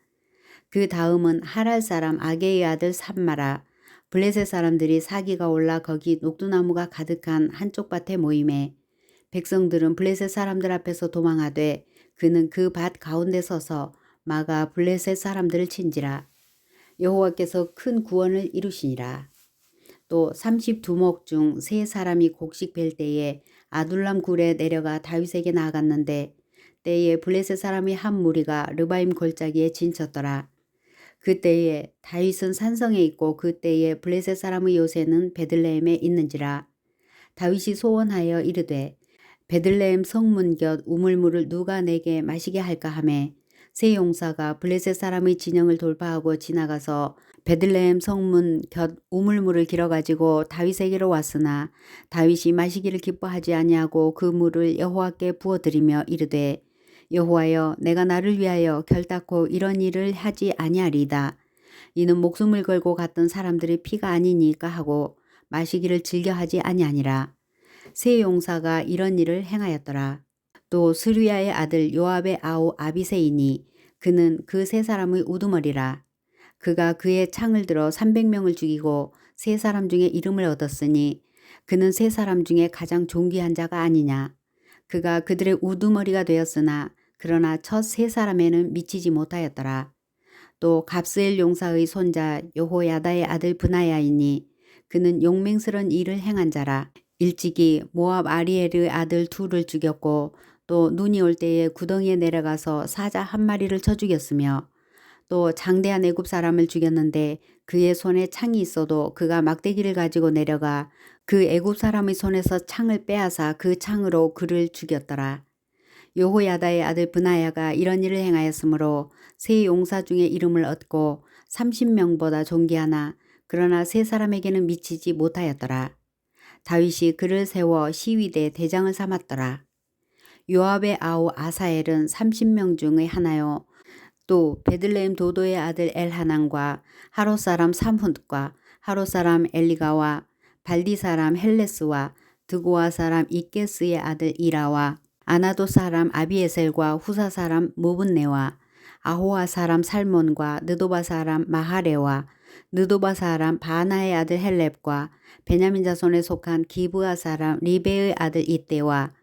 그 다음은 하랄 사람 아게의 아들 삼마라. 블레셋 사람들이 사기가 올라 거기 녹두나무가 가득한 한쪽 밭에 모임에 백성들은 블레셋 사람들 앞에서 도망하되 그는 그 밭 가운데 서서 마가 블레셋 사람들을 친지라. 여호와께서 큰 구원을 이루시니라. 또 32목 중 세 사람이 곡식 벨 때에 아둘람 굴에 내려가 다윗에게 나아갔는데 때에 블레셋 사람이 한 무리가 르바임 골짜기에 진쳤더라. 그때에 다윗은 산성에 있고 그때에 블레셋 사람의 요새는 베들레헴에 있는지라. 다윗이 소원하여 이르되 베들레헴 성문 곁 우물물을 누가 내게 마시게 할까 하매 세 용사가 블레셋 사람의 진영을 돌파하고 지나가서 베들레헴 성문 곁 우물물을 길어가지고 다윗에게로 왔으나 다윗이 마시기를 기뻐하지 아니하고 그 물을 여호와께 부어드리며 이르되 여호와여 내가 나를 위하여 결단코 이런 일을 하지 아니하리이다. 이는 목숨을 걸고 갔던 사람들의 피가 아니니까 하고 마시기를 즐겨하지 아니하니라. 세 용사가 이런 일을 행하였더라. 또 스루야의 아들 요압의 아우 아비새이니 그는 그 세 사람의 우두머리라. 그가 그의 창을 들어 300명을 죽이고 세 사람 중에 이름을 얻었으니 그는 세 사람 중에 가장 존귀한 자가 아니냐. 그가 그들의 우두머리가 되었으나 그러나 첫 세 사람에는 미치지 못하였더라. 또 갑스엘 용사의 손자 여호야다의 아들 브나야이니 그는 용맹스런 일을 행한 자라. 일찍이 모압 아리엘의 아들 둘을 죽였고 또 눈이 올 때에 구덩이에 내려가서 사자 한 마리를 쳐 죽였으며 또 장대한 애굽 사람을 죽였는데 그의 손에 창이 있어도 그가 막대기를 가지고 내려가 그 애굽 사람의 손에서 창을 빼앗아 그 창으로 그를 죽였더라. 여호야다의 아들 브나야가 이런 일을 행하였으므로 세 용사 중에 이름을 얻고 30명보다 존귀하나 그러나 세 사람에게는 미치지 못하였더라. 다윗이 그를 세워 시위대 대장을 삼았더라. 요압의 아우 아사엘은 30명 중의 하나요. 또 베들레헴 도도의 아들 엘하난과 하롯 사람 삼훗과 하롯 사람 엘리가와 발디 사람 헬레스와 드고아 사람 이게스의 아들 이라와 아나도 사람 아비에셀과 후사 사람 모분네와 아호아 사람 살몬과 느도바 사람 마하레와 느도바 사람 바나의 아들 헬렙과 베냐민 자손에 속한 기브아 사람 리베의 아들 이때와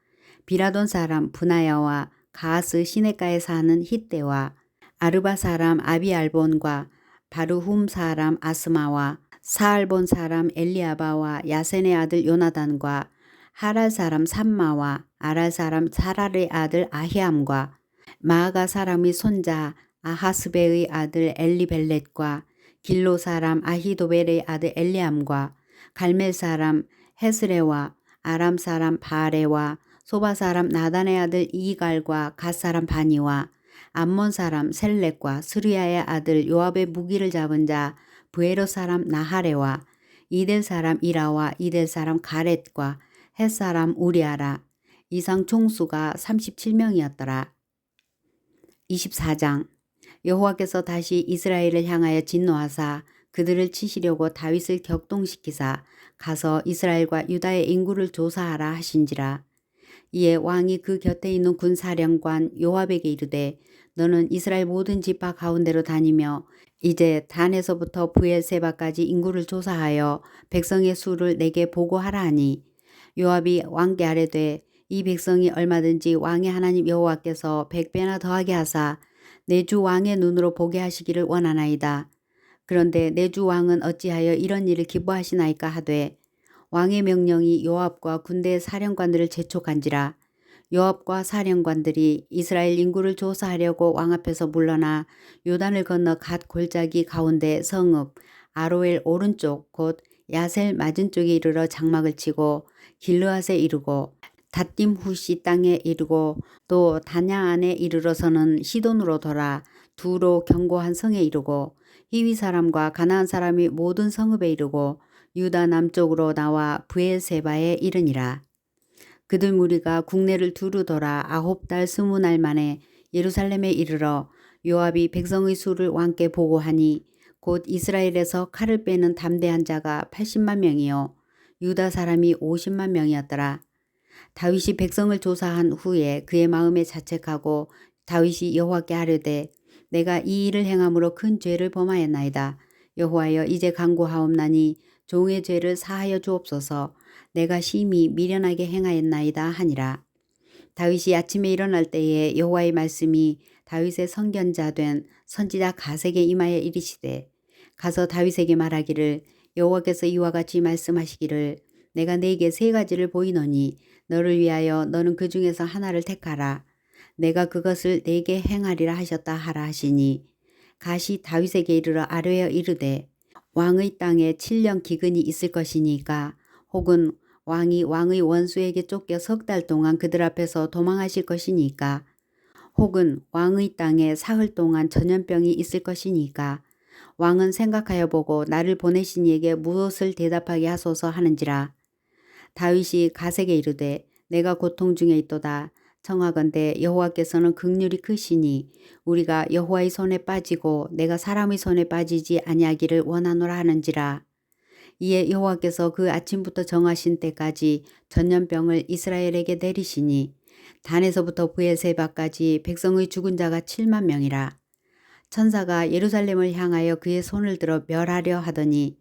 비라돈 사람 분하야와 가스 시내가에 사는 히때와 아르바 사람 아비알본과 바르훔 사람 아스마와 사알본 사람 엘리아바와 야센의 아들 요나단과 하랄 사람 삼마와 아랄 사람 사랄의 아들 아히암과 마아가 사람의 손자 아하스베의 아들 엘리벨렛과 길로 사람 아히도벨의 아들 엘리암과 갈멜 사람 헤스레와 아람 사람 바레와 소바 사람 나단의 아들 이갈과 갓 사람 바니와 암몬 사람 셀렉과 스루야의 아들 요압의 무기를 잡은 자 브에로 사람 나하레와 이델 사람 이라와 이델 사람 가렛과 헷 사람 우리아라. 이상 총수가 37명이었더라. 24장 여호와께서 다시 이스라엘을 향하여 진노하사 그들을 치시려고 다윗을 격동시키사 가서 이스라엘과 유다의 인구를 조사하라 하신지라. 이에 왕이 그 곁에 있는 군사령관 요압에게 이르되 너는 이스라엘 모든 지파 가운데로 다니며 이제 단에서부터 브엘세바까지 인구를 조사하여 백성의 수를 내게 보고하라 하니 요압이 왕께 아뢰되 이 백성이 얼마든지 왕의 하나님 여호와께서 100배나 더하게 하사 내 주 왕의 눈으로 보게 하시기를 원하나이다. 그런데 내 주 왕은 어찌하여 이런 일을 기뻐하시나이까 하되 왕의 명령이 요압과 군대 사령관들을 재촉한지라. 요압과 사령관들이 이스라엘 인구를 조사하려고 왕 앞에서 물러나 요단을 건너 갓 골짜기 가운데 성읍 아로엘 오른쪽 곧 야셀 맞은쪽에 이르러 장막을 치고 길르앗에 이르고 닷딤 후시 땅에 이르고 또 다냐안에 이르러서는 시돈으로 돌아 두로 견고한 성에 이르고 히위 사람과 가나안 사람이 모든 성읍에 이르고 유다 남쪽으로 나와 브엘세바에 이르니라. 그들 무리가 국내를 두루 돌아 9달 20날 만에 예루살렘에 이르러 요압이 백성의 수를 왕께 보고하니 곧 이스라엘에서 칼을 빼는 담대한 자가 80만 명이요 유다 사람이 50만 명이었더라. 다윗이 백성을 조사한 후에 그의 마음에 자책하고 다윗이 여호와께 아뢰되 내가 이 일을 행함으로 큰 죄를 범하였나이다. 여호와여 이제 간구하옵나니 종의 죄를 사하여 주옵소서. 내가 심히 미련하게 행하였나이다 하니라. 다윗이 아침에 일어날 때에 여호와의 말씀이 다윗의 선견자 된 선지자 갓에게 임하여 이르시되 가서 다윗에게 말하기를 여호와께서 이와 같이 말씀하시기를 내가 네게 세 가지를 보이노니 너를 위하여 너는 그 중에서 하나를 택하라. 내가 그것을 네게 행하리라 하셨다 하라 하시니 갓이 다윗에게 이르러 아뢰어 이르되 왕의 땅에 7년 기근이 있을 것이니까 혹은 왕이 왕의 원수에게 쫓겨 석 달 동안 그들 앞에서 도망하실 것이니까 혹은 왕의 땅에 사흘 동안 전염병이 있을 것이니까 왕은 생각하여 보고 나를 보내신 이에게 무엇을 대답하게 하소서 하는지라. 다윗이 갓에게 이르되 내가 고통 중에 있도다. 청하건대 여호와께서는 긍휼이 크시니 우리가 여호와의 손에 빠지고 내가 사람의 손에 빠지지 아니하기를 원하노라 하는지라. 이에 여호와께서 그 아침부터 정하신 때까지 전염병을 이스라엘에게 내리시니 단에서부터 브엘세바까지 백성의 죽은 자가 7만 명이라. 천사가 예루살렘을 향하여 그의 손을 들어 멸하려 하더니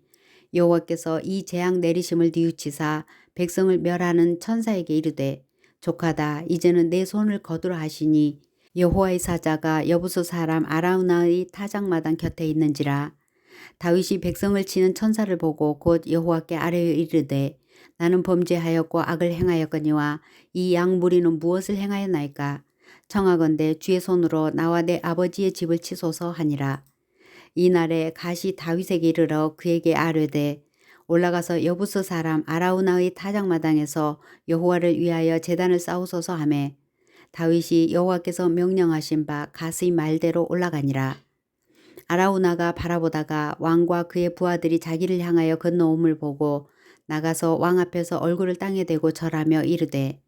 여호와께서 이 재앙 내리심을 뉘우치사 백성을 멸하는 천사에게 이르되 족하다 이제는 내 손을 거두라 하시니 여호와의 사자가 여부수 사람 아라우나의 타작마당 곁에 있는지라. 다윗이 백성을 치는 천사를 보고 곧 여호와께 아뢰어 이르되 나는 범죄하였고 악을 행하였거니와 이 양 무리는 무엇을 행하였나이까. 청하건대 주의 손으로 나와 내 아버지의 집을 치소서 하니라. 이날에 갓이 다윗에게 이르러 그에게 아뢰되 올라가서 여부스 사람 아라우나의 타작마당에서 여호와를 위하여 제단을 쌓으소서 하매 다윗이 여호와께서 명령하신 바 갓의 말대로 올라가니라. 아라우나가 바라보다가 왕과 그의 부하들이 자기를 향하여 건너옴을 보고 나가서 왕 앞에서 얼굴을 땅에 대고 절하며 이르되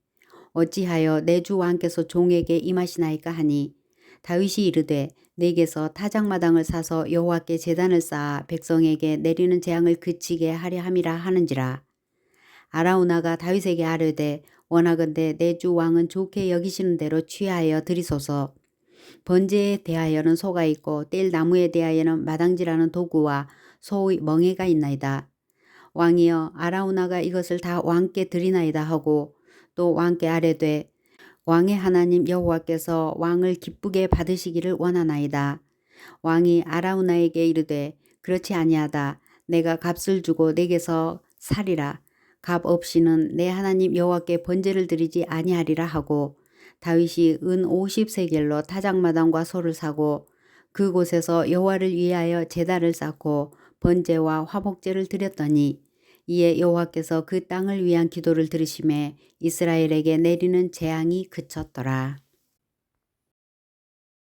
어찌하여 내 주 왕께서 종에게 임하시나이까 하니 다윗이 이르되 내게서 타작마당을 사서 여호와께 제단을 쌓아 백성에게 내리는 재앙을 그치게 하려 함이라 하는지라. 아라우나가 다윗에게 아뢰되 원하건대 내 주 왕은 좋게 여기시는 대로 취하여 드리소서. 번제에 대하여는 소가 있고 뗄 나무에 대하여는 마당질하는 도구와 소의 멍에가 있나이다. 왕이여 아라우나가 이것을 다 왕께 드리나이다 하고 또 왕께 아뢰되 왕의 하나님 여호와께서 왕을 기쁘게 받으시기를 원하나이다. 왕이 아라우나에게 이르되 그렇지 아니하다. 내가 값을 주고 내게서 살이라. 값 없이는 내 하나님 여호와께 번제를 드리지 아니하리라 하고 다윗이 은 50세겔로 타작마당과 소를 사고 그곳에서 여호와를 위하여 제단을 쌓고 번제와 화목제를 드렸더니 이에 여호와께서 그 땅을 위한 기도를 들으심에 이스라엘에게 내리는 재앙이 그쳤더라.